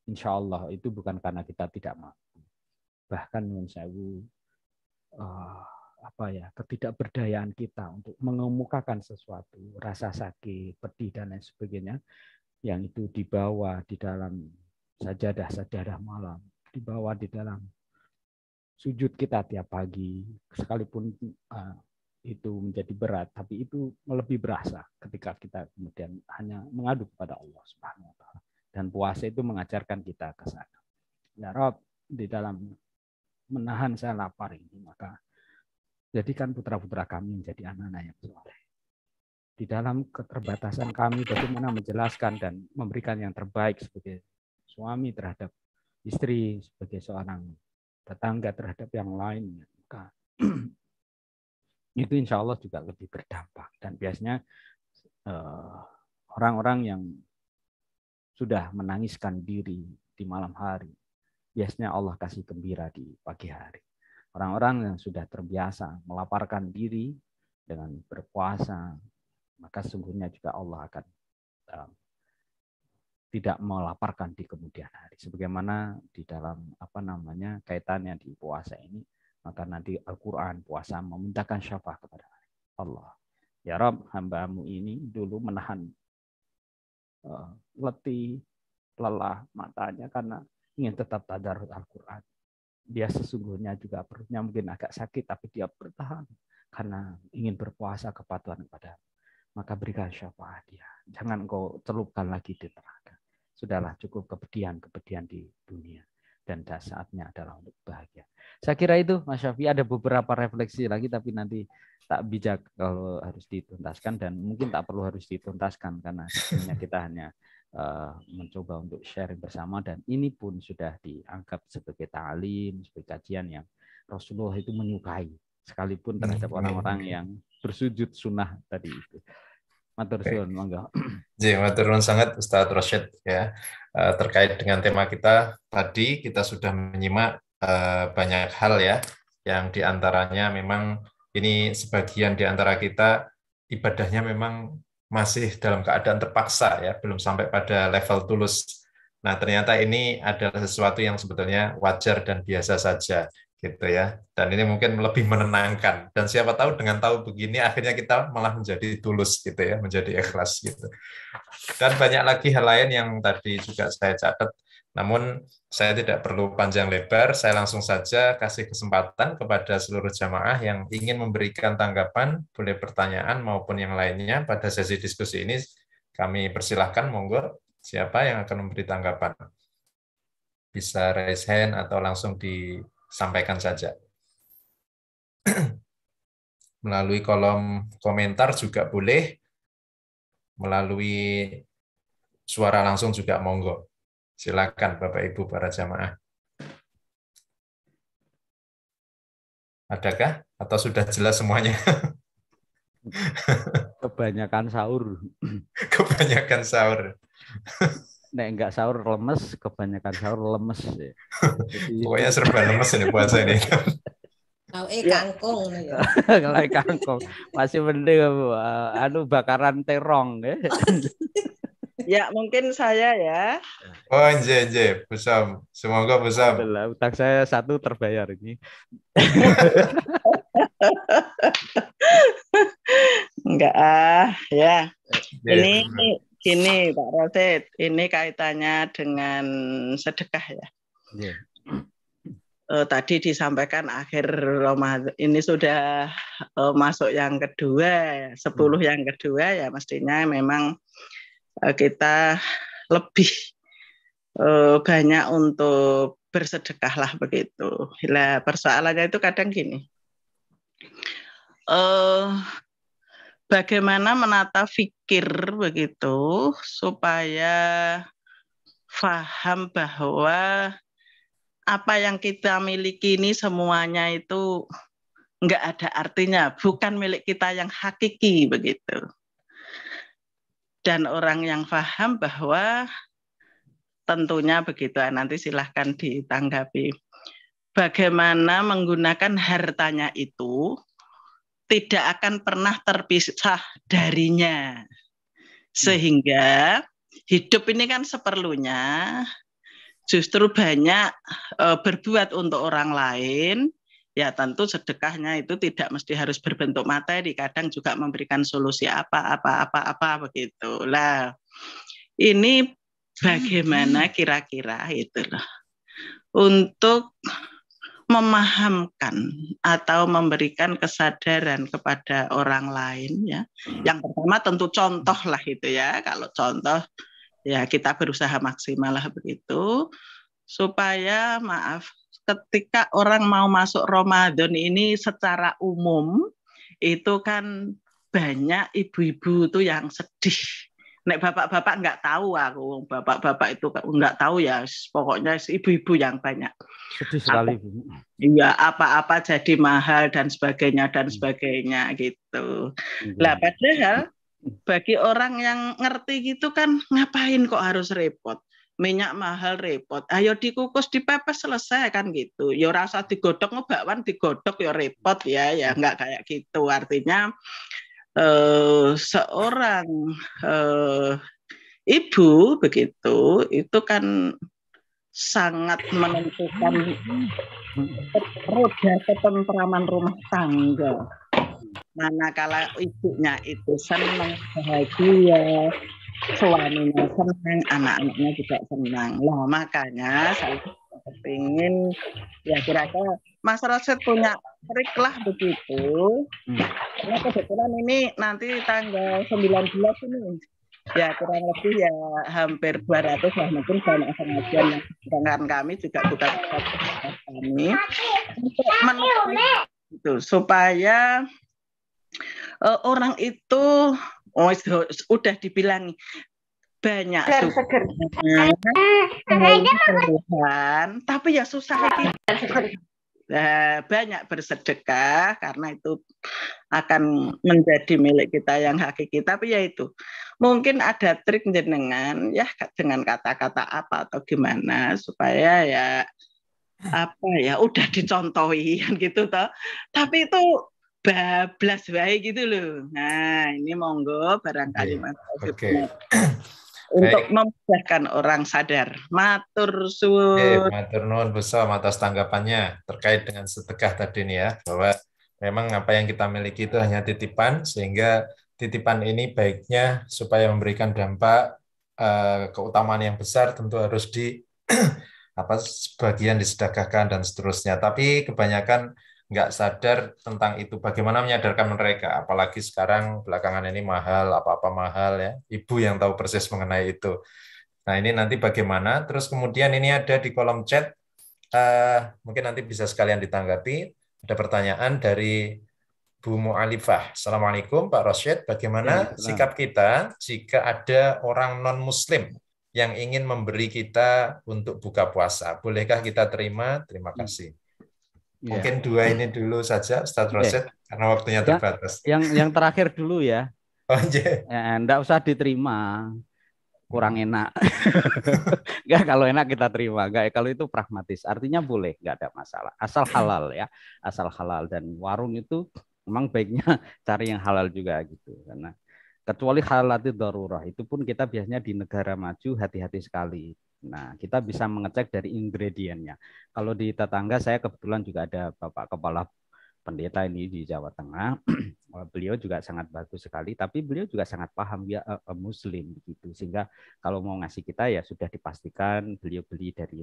insya Allah itu bukan karena kita tidak mampu. Bahkan ketidakberdayaan kita untuk mengemukakan sesuatu, rasa sakit, pedih dan lain sebagainya, yang itu dibawa di dalam sajadah malam, dibawa di dalam sujud kita tiap pagi, sekalipun itu menjadi berat, tapi itu lebih berasa ketika kita kemudian hanya mengadu kepada Allah Subhanahu wa taala. Dan puasa itu mengajarkan kita ke sana. Ya Rabb, di dalam menahan saya lapar ini, maka jadikan putra-putra kami menjadi anak-anak yang soleh. Di dalam keterbatasan kami bagaimana menjelaskan dan memberikan yang terbaik sebagai suami terhadap istri, sebagai seorang tetangga terhadap yang lain, maka itu insya Allah juga lebih berdampak. Dan biasanya orang-orang yang sudah menangiskan diri di malam hari, biasanya Allah kasih gembira di pagi hari. Orang-orang yang sudah terbiasa melaparkan diri dengan berpuasa, maka sesungguhnya juga Allah akan tidak melaparkan di kemudian hari. Sebagaimana di dalam kaitannya di puasa ini, maka nanti Al-Quran puasa memintakan syafaat kepada Allah. Ya Rabb, hamba-Mu ini dulu menahan letih, lelah matanya karena ingin tetap tadarus Al-Quran. Dia sesungguhnya juga perutnya mungkin agak sakit, tapi dia bertahan karena ingin berpuasa kepatuhan kepada. Maka berikan syafaat dia. Jangan engkau celupkan lagi di neraka. Sudahlah, cukup kepedihan di dunia. Dan saatnya adalah untuk bahagia. Saya kira itu, Mas Syafi, ada beberapa refleksi lagi, tapi nanti tak bijak kalau harus dituntaskan, dan mungkin tak perlu harus dituntaskan, karena sebenarnya kita hanya mencoba untuk sharing bersama, dan ini pun sudah dianggap sebagai ta'lim, sebagai kajian yang Rasulullah itu menyukai, sekalipun terhadap orang-orang yang bersujud sunnah tadi itu. Matur suwun, monggo. Matur nuwun sangat Ustadz Rosyid ya. Terkait dengan tema kita tadi, kita sudah menyimak banyak hal ya, yang diantaranya memang ini sebagian diantara kita ibadahnya memang masih dalam keadaan terpaksa ya, belum sampai pada level tulus. Nah, ternyata ini adalah sesuatu yang sebetulnya wajar dan biasa saja. gitu ya. Dan ini mungkin lebih menenangkan. Dan siapa tahu dengan tahu begini akhirnya kita malah menjadi tulus gitu ya, menjadi ikhlas gitu. Dan banyak lagi hal lain yang tadi juga saya catat. Namun saya tidak perlu panjang lebar, saya langsung saja kasih kesempatan kepada seluruh jamaah yang ingin memberikan tanggapan, boleh pertanyaan maupun yang lainnya pada sesi diskusi ini. Kami persilahkan, monggo siapa yang akan memberi tanggapan. Bisa raise hand atau langsung disampaikan saja. Melalui kolom komentar juga boleh, melalui suara langsung juga monggo. Silakan Bapak Ibu para jamaah. Adakah? Atau sudah jelas semuanya? Kebanyakan sahur. Kebanyakan sahur. Nek enggak sahur lemes, kebanyakan sahur lemes. Jadi, Pokoknya serba lemes ini puasa ini. Kalau kangkung ya. kalau kangkung masih mending bakaran terong ya. Ya, mungkin saya ya. Oh, nje, Busam. Semoga Busam. Alhamdulillah, utang saya 1 terbayar ini. Enggak ya. Ini gini Pak Rosid, ini kaitannya dengan sedekah ya. Yeah. Tadi disampaikan akhir Ramadan ini sudah masuk yang kedua, 10 yang kedua ya mestinya memang kita lebih banyak untuk bersedekah lah begitu. Lah persoalannya itu kadang gini, bagaimana menata fikir begitu supaya paham bahwa apa yang kita miliki ini semuanya itu enggak ada artinya, bukan milik kita yang hakiki begitu. Dan orang yang paham bahwa tentunya begitu, nanti silahkan ditanggapi. Bagaimana menggunakan hartanya itu tidak akan pernah terpisah darinya. Sehingga hidup ini kan seperlunya justru banyak berbuat untuk orang lain. Ya tentu sedekahnya itu tidak mesti harus berbentuk materi, kadang juga memberikan solusi apa begitu. Lah, ini bagaimana kira-kira itu loh untuk memahamkan atau memberikan kesadaran kepada orang lain ya. Yang pertama tentu contoh lah itu ya. Kalau contoh ya kita berusaha maksimal lah begitu supaya ketika orang mau masuk Ramadan ini secara umum itu kan banyak ibu-ibu tuh yang sedih. Nek bapak-bapak nggak tahu aku, bapak-bapak itu nggak tahu ya, pokoknya ibu-ibu yang banyak. Sedih sekali. Iya, apa-apa jadi mahal dan sebagainya gitu. Lah padahal bagi orang yang ngerti gitu kan ngapain kok harus repot? Minyak mahal repot. Ayo dikukus dipepes selesai kan gitu. Ya rasa digodok ngebakwan digodok ya repot ya nggak kayak gitu. Artinya seorang ibu begitu itu kan sangat menentukan roda ketentraman rumah tangga. Manakala ibunya itu senang, bahagia, suaminya senang, anak-anaknya juga senang. Lah makanya saya ingin ya kira-kira Mas Rosid punya trik lah begitu. Karena kebetulan ini nanti tanggal 19 ini ya kurang lebih ya hampir 200 lah mungkin banyak pengajian yang sedangkan kami juga bukan kami untuk menulis itu supaya orang itu udah dibilang banyak keluhan tapi ya susah banyak bersedekah karena itu akan menjadi milik kita yang hakiki. Tapi ya itu mungkin ada trik jenengan ya dengan kata-kata apa atau gimana supaya ya apa ya udah dicontohi gitu toh. Tapi itu bablas baik gitu loh. Nah ini monggo barangkali Mas. Oke. untuk Baik. memudahkan orang sadar. Matur Oke, suwun. matur nuwun Bu Som atas tanggapannya terkait dengan sedekah tadi nih ya, bahwa memang apa yang kita miliki itu hanya titipan, sehingga titipan ini baiknya supaya memberikan dampak keutamaan yang besar tentu harus di apa sebagian disedekahkan dan seterusnya. Tapi kebanyakan nggak sadar tentang itu. Bagaimana menyadarkan mereka? Apalagi sekarang belakangan ini mahal, apa-apa mahal ya. Ibu yang tahu persis mengenai itu. Nah, ini nanti bagaimana. Terus kemudian ini ada di kolom chat, mungkin nanti bisa sekalian ditanggapi. Ada pertanyaan dari Bu Mu'alifah. Assalamualaikum Pak Rosyid, bagaimana Ya, sikap kita jika ada orang non-Muslim yang ingin memberi kita untuk buka puasa? Bolehkah kita terima? Terima kasih. ya. Mungkin dua ini dulu saja, Ustadz Rosyid, karena waktunya Ya, terbatas. yang terakhir dulu ya. Oh, iya. Enggak usah diterima. Kurang enak. Enggak, kalau enak kita terima. Enggak, kalau itu pragmatis. Artinya boleh, enggak ada masalah. Asal halal ya. Asal halal. Dan warung itu memang baiknya cari yang halal juga gitu. Karena kecuali halal itu darurah. Itu pun kita biasanya di negara maju hati-hati sekali. Nah, kita bisa mengecek dari ingredientnya. Kalau di tetangga saya kebetulan juga ada Bapak Kepala Pendeta ini di Jawa Tengah. Beliau juga sangat bagus sekali, tapi beliau juga sangat paham ya Muslim gitu, sehingga kalau mau ngasih kita ya sudah dipastikan beliau beli dari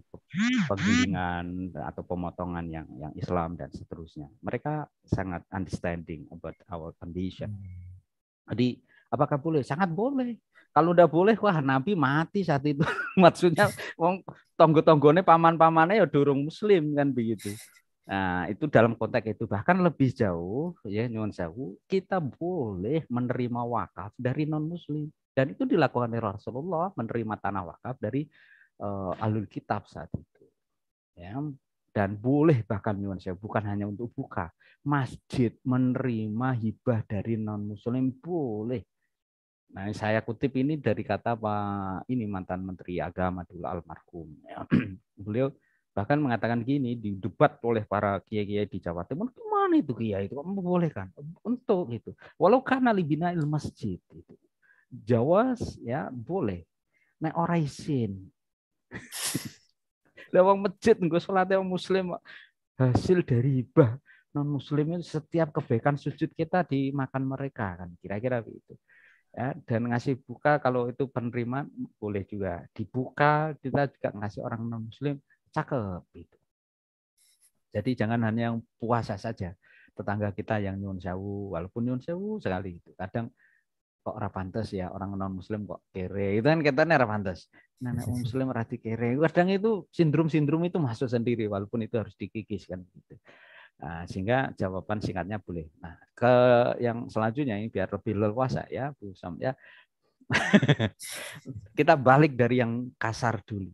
penggilingan atau pemotongan yang Islam dan seterusnya. Mereka sangat understanding about our condition. Jadi apakah boleh? Sangat boleh. Kalau udah boleh, wah Nabi mati saat itu. Maksudnya, tonggo-tonggone paman-pamannya ya durung Muslim kan begitu. Nah, itu dalam konteks itu bahkan lebih jauh ya nyuwun sewu, kita boleh menerima wakaf dari non muslim dan itu dilakukan oleh Rasulullah, menerima tanah wakaf dari ahlul kitab saat itu. Ya. Dan boleh bahkan nyuwun sewu bukan hanya untuk buka, masjid menerima hibah dari non muslim boleh. Nah, saya kutip ini dari kata Pak ini mantan Menteri Agama dulu almarhum. Ya. Beliau bahkan mengatakan gini di debat oleh para kiai-kiai di Jawa Timur, kemana itu kiai itu membolehkan untuk itu walau karena libina il masjid itu Jawa ya boleh nek ora isin lewang masjid nggo salat muslim hasil dari hibah non muslim itu setiap kebaikan sujud kita dimakan mereka kan kira-kira begitu ya. Dan ngasih buka kalau itu penerimaan boleh juga dibuka, kita juga ngasih orang non muslim cakep gitu. Jadi jangan hanya yang puasa saja. Tetangga kita yang nyun sewu, walaupun nyun sewu sekali itu. Kadang kok ora pantes ya orang non muslim kok kere. Itu kan kita ora pantes. Nah, muslim ora kere. Kadang itu sindrom itu masuk sendiri walaupun itu harus dikikis kan gitu. Nah, sehingga jawaban singkatnya boleh. Nah, ke yang selanjutnya ini biar lebih leluasa ya, Bu Sam ya. Kita balik dari yang kasar dulu.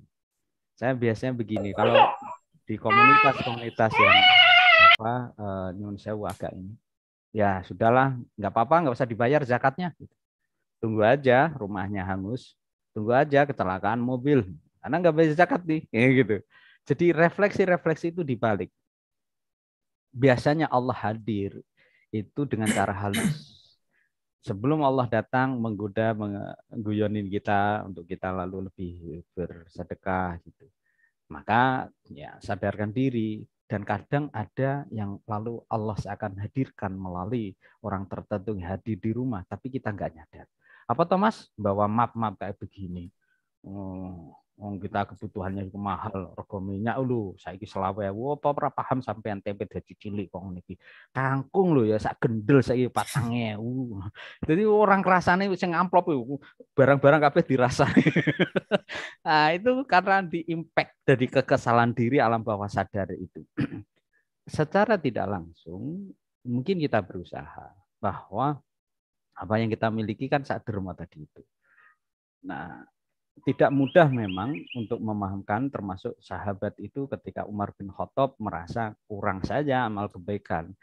Saya biasanya begini, kalau di komunitas-komunitas yang nyun sewu agak ini, ya sudahlah, nggak apa-apa, nggak usah dibayar zakatnya. Tunggu aja rumahnya hangus, tunggu aja kecelakaan mobil, karena nggak bayar zakat nih, gitu. Jadi refleksi-refleksi itu dibalik. Biasanya Allah hadir itu dengan cara halus. Sebelum Allah datang menggoda, mengguyonin kita untuk kita lalu lebih bersedekah gitu. Maka ya sadarkan diri dan kadang ada yang lalu Allah seakan hadirkan melalui orang tertentu yang hadir di rumah tapi kita nggak nyadar. Apa Thomas bawa map kayak begini. Kita kebutuhannya itu mahal, rego minyak lu saiki selawe apa ora paham sampean tempe dadi cilik kok niki. Kangkung lho ya sak gendel saiki 4.000. Jadi orang kerasane sing amplop barang-barang kabeh dirasani. Nah, itu karena di-impact dari kekesalan diri alam bawah sadar itu. Secara tidak langsung mungkin kita berusaha bahwa apa yang kita miliki kan saat derma tadi itu. Nah, tidak mudah memang untuk memahamkan termasuk sahabat itu ketika Umar bin Khattab merasa kurang saja amal kebaikan.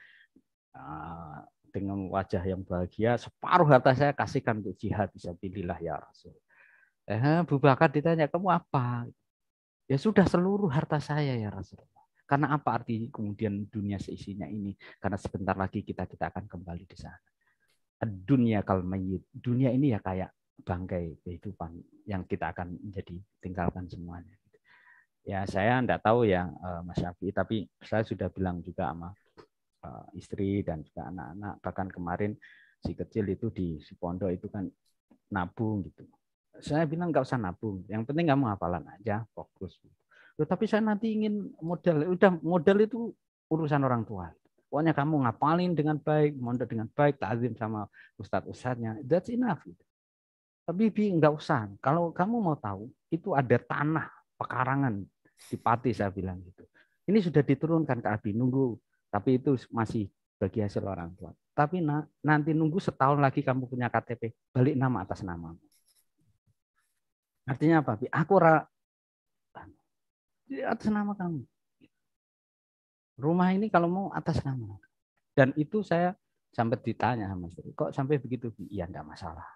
Dengan wajah yang bahagia, separuh harta saya kasihkan untuk jihad fisabilillah ya Rasul. Abu Bakar ditanya, kamu apa? Ya sudah seluruh harta saya ya Rasulullah. Karena apa arti kemudian dunia seisinya ini? Karena sebentar lagi kita akan kembali di sana. Dunia kal mayyit. Dunia ini ya kayak bangkai kehidupan yang kita akan menjadi tinggalkan semuanya. Ya saya enggak tahu ya Mas Syafi'i, tapi saya sudah bilang juga sama istri dan juga anak-anak. Bahkan kemarin si kecil itu di pondok itu kan nabung gitu. Saya bilang nggak usah nabung, yang penting kamu hafalan aja, fokus. Loh, tapi saya nanti ingin modal. Udah modal itu urusan orang tua. Pokoknya kamu ngapalin dengan baik, mondok dengan baik, ta'zim sama ustadz-ustadznya, that's enough. Tapi nggak usah. Kalau kamu mau tahu, itu ada tanah pekarangan di Pati, saya bilang gitu. Ini sudah diturunkan ke Abi, nunggu. Tapi itu masih bagi hasil orang tua. Tapi nanti nunggu setahun lagi kamu punya KTP, balik nama atas namamu. Artinya apa? Aku atas nama kamu. Rumah ini kalau mau atas nama. Dan itu saya sampai ditanya sama istri, kok sampai begitu? Iya, enggak masalah.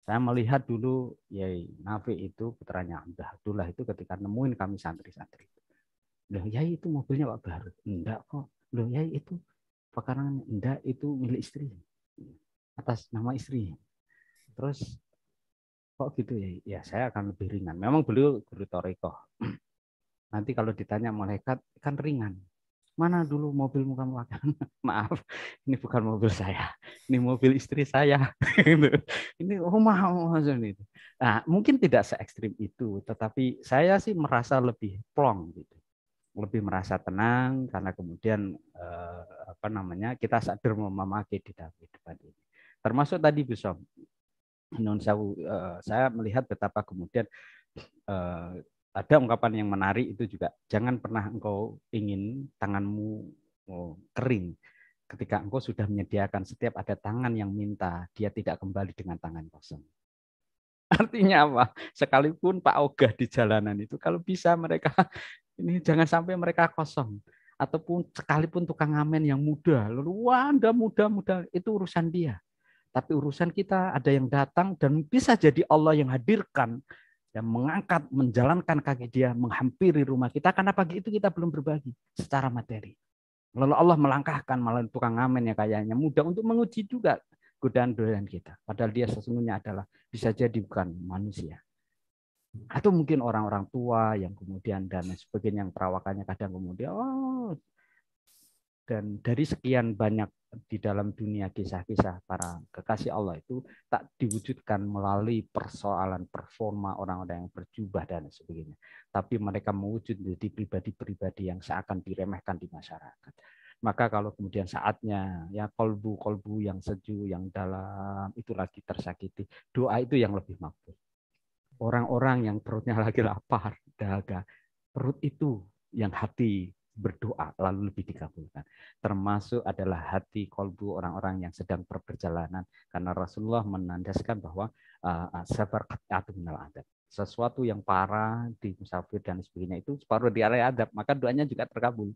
Saya melihat dulu Yai Nafi itu putranya Mbah Abdullah itu ketika nemuin kami santri-santri. Loh, Yai itu mobilnya Pak baru. Enggak kok. Loh, Yai itu pekarangan. Enggak, itu milik istri. Atas nama istri. Terus kok gitu ya? Ya saya akan lebih ringan. Memang beliau guru Torikoh. Nanti kalau ditanya malaikat kan ringan. Mana dulu mobilmu kamu akan? Maaf, ini bukan mobil saya. Ini mobil istri saya. Ini rumah maksudnya itu. Nah, mungkin tidak se ekstrim itu, tetapi saya sih merasa lebih plong gitu. Lebih merasa tenang karena kemudian kita sadar memakai di dalam kehidupan ini. Termasuk tadi Bisom, saya melihat betapa kemudian ada ungkapan yang menarik itu juga, jangan pernah engkau ingin tanganmu kering ketika engkau sudah menyediakan. Setiap ada tangan yang minta, dia tidak kembali dengan tangan kosong. Artinya apa? Sekalipun Pak Ogah di jalanan itu, kalau bisa mereka ini jangan sampai mereka kosong. Ataupun sekalipun tukang ngamen yang muda, lalu wah Anda muda-muda, itu urusan dia. Tapi urusan kita ada yang datang dan bisa jadi Allah yang hadirkan, yang mengangkat, menjalankan kaki dia, menghampiri rumah kita, karena pagi itu kita belum berbagi secara materi. Lalu Allah melangkahkan melalui tukang ngamen yang kayaknya mudah untuk menguji juga godaan-godaan kita. Padahal dia sesungguhnya adalah bisa jadi bukan manusia. Atau mungkin orang-orang tua yang kemudian dan sebagainya yang perawakannya kadang kemudian dan dari sekian banyak di dalam dunia kisah-kisah para kekasih Allah itu tak diwujudkan melalui persoalan performa orang-orang yang berjubah dan sebagainya. Tapi mereka mewujud menjadi pribadi-pribadi yang seakan diremehkan di masyarakat. Maka kalau kemudian saatnya ya kolbu yang sejuk, yang dalam itu lagi tersakiti, doa itu yang lebih makbul. Orang-orang yang perutnya lagi lapar, dahaga, perut itu yang hati berdoa lalu lebih dikabulkan. Termasuk adalah hati kolbu orang-orang yang sedang berperjalanan, karena Rasulullah menandaskan bahwa sabar qat'atun minal adab. Sesuatu yang parah di musafir dan sebagainya itu separuh di area adab, maka doanya juga terkabul.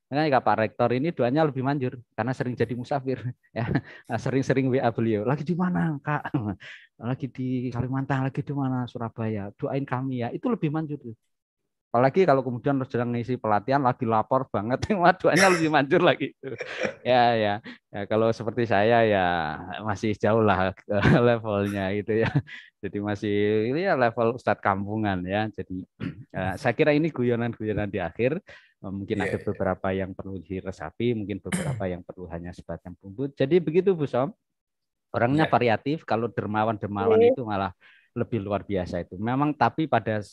Makanya Pak Rektor ini doanya lebih manjur karena sering jadi musafir, ya sering-sering WA beliau. Lagi di mana Kak? Lagi di Kalimantan, lagi di mana Surabaya? Doain kami ya. Itu lebih manjur. Apalagi kalau kemudian sedang ngisi pelatihan lagi lapor banget, doanya lebih manjur lagi. Ya, kalau seperti saya ya masih jauh lah levelnya gitu ya. Jadi masih ini ya level Ustadz kampungan ya. Jadi saya kira ini guyonan-guyonan di akhir. Mungkin ada beberapa yang perlu diresapi, mungkin beberapa yang perlu hanya sebatas bumbut. Jadi begitu Bu Som. Orangnya variatif. Kalau dermawan-dermawan itu malah lebih luar biasa itu. Memang tapi pada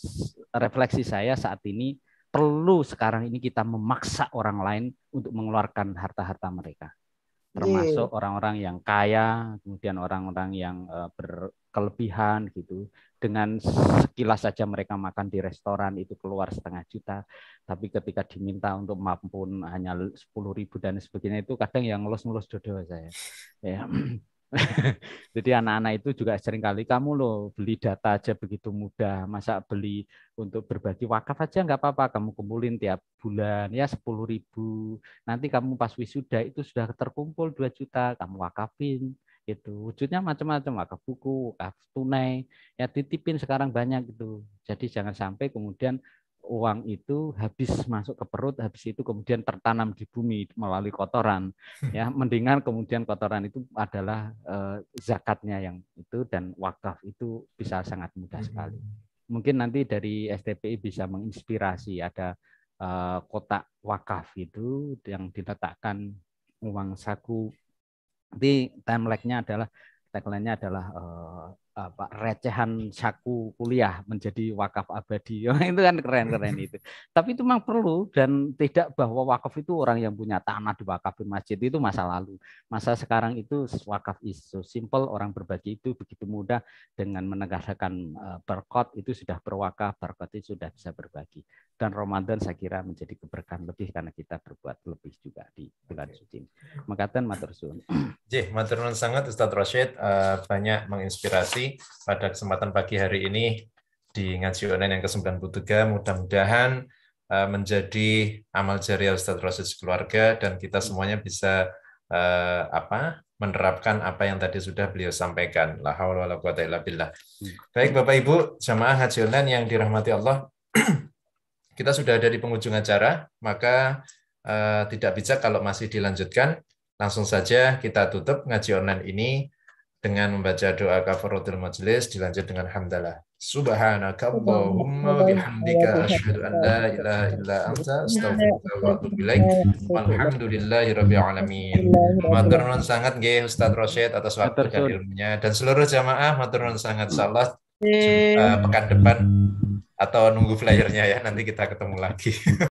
refleksi saya saat ini perlu sekarang ini kita memaksa orang lain untuk mengeluarkan harta-harta mereka. Termasuk orang-orang yang kaya, kemudian orang-orang yang berkelebihan gitu. Dengan sekilas saja mereka makan di restoran itu keluar 500 juta. Tapi ketika diminta untuk mampun hanya 10.000 dan sebagainya itu kadang yang ngelus-ngelus dodo saya. Ya. Jadi anak-anak itu juga seringkali kamu loh beli data aja begitu mudah, masa beli untuk berbagi wakaf aja nggak apa-apa, kamu kumpulin tiap bulan ya 10.000, nanti kamu pas wisuda itu sudah terkumpul 2 juta, kamu wakafin itu. Wujudnya macam-macam, wakaf buku, wakaf tunai, ya titipin sekarang banyak gitu. Jadi jangan sampai kemudian uang itu habis masuk ke perut, habis itu kemudian tertanam di bumi melalui kotoran, ya mendingan kemudian kotoran itu adalah zakatnya yang itu, dan wakaf itu bisa sangat mudah sekali. Mungkin nanti dari STPI bisa menginspirasi, ada kotak wakaf itu yang diletakkan uang saku. Nanti tagline-nya adalah recehan saku kuliah menjadi wakaf abadi. Itu kan keren-keren itu. Tapi itu memang perlu, dan tidak bahwa wakaf itu orang yang punya tanah diwakafin masjid, itu masa lalu. Masa sekarang itu wakaf isu simple, orang berbagi itu begitu mudah dengan menegakkan berkot itu sudah berwakaf, berkot itu sudah bisa berbagi. Dan Ramadan saya kira menjadi keberkahan lebih karena kita berbuat lebih juga di bulan suci. Makaten matur suwun. Jih, matur nuwun sangat Ustadz Rashid, banyak menginspirasi pada kesempatan pagi hari ini di ngaji online yang ke-93. Mudah-mudahan menjadi amal jariah Ustadz Rashid sekeluarga, dan kita semuanya bisa menerapkan apa yang tadi sudah beliau sampaikan. La haula wala quwata illa billah. Baik Bapak Ibu jamaah ngaji online yang dirahmati Allah, kita sudah ada di penghujung acara, maka tidak bijak kalau masih dilanjutkan. Langsung saja kita tutup ngaji online ini dengan membaca doa kafaratul majelis, dilanjut dengan hamdalah. Subhanaka Allahumma wa bihamdika asyhadu an la ilaha illa anta astaghfiruka wa atubu ilaik. Walhamdulillahi rabbil alamin. Matur nuwun sangat nggih Ustadz Rashid atas waktu dan ilmunya, dan seluruh jamaah matur nuwun sangat. Insyaallah pekan depan atau nunggu flyernya ya, nanti kita ketemu lagi.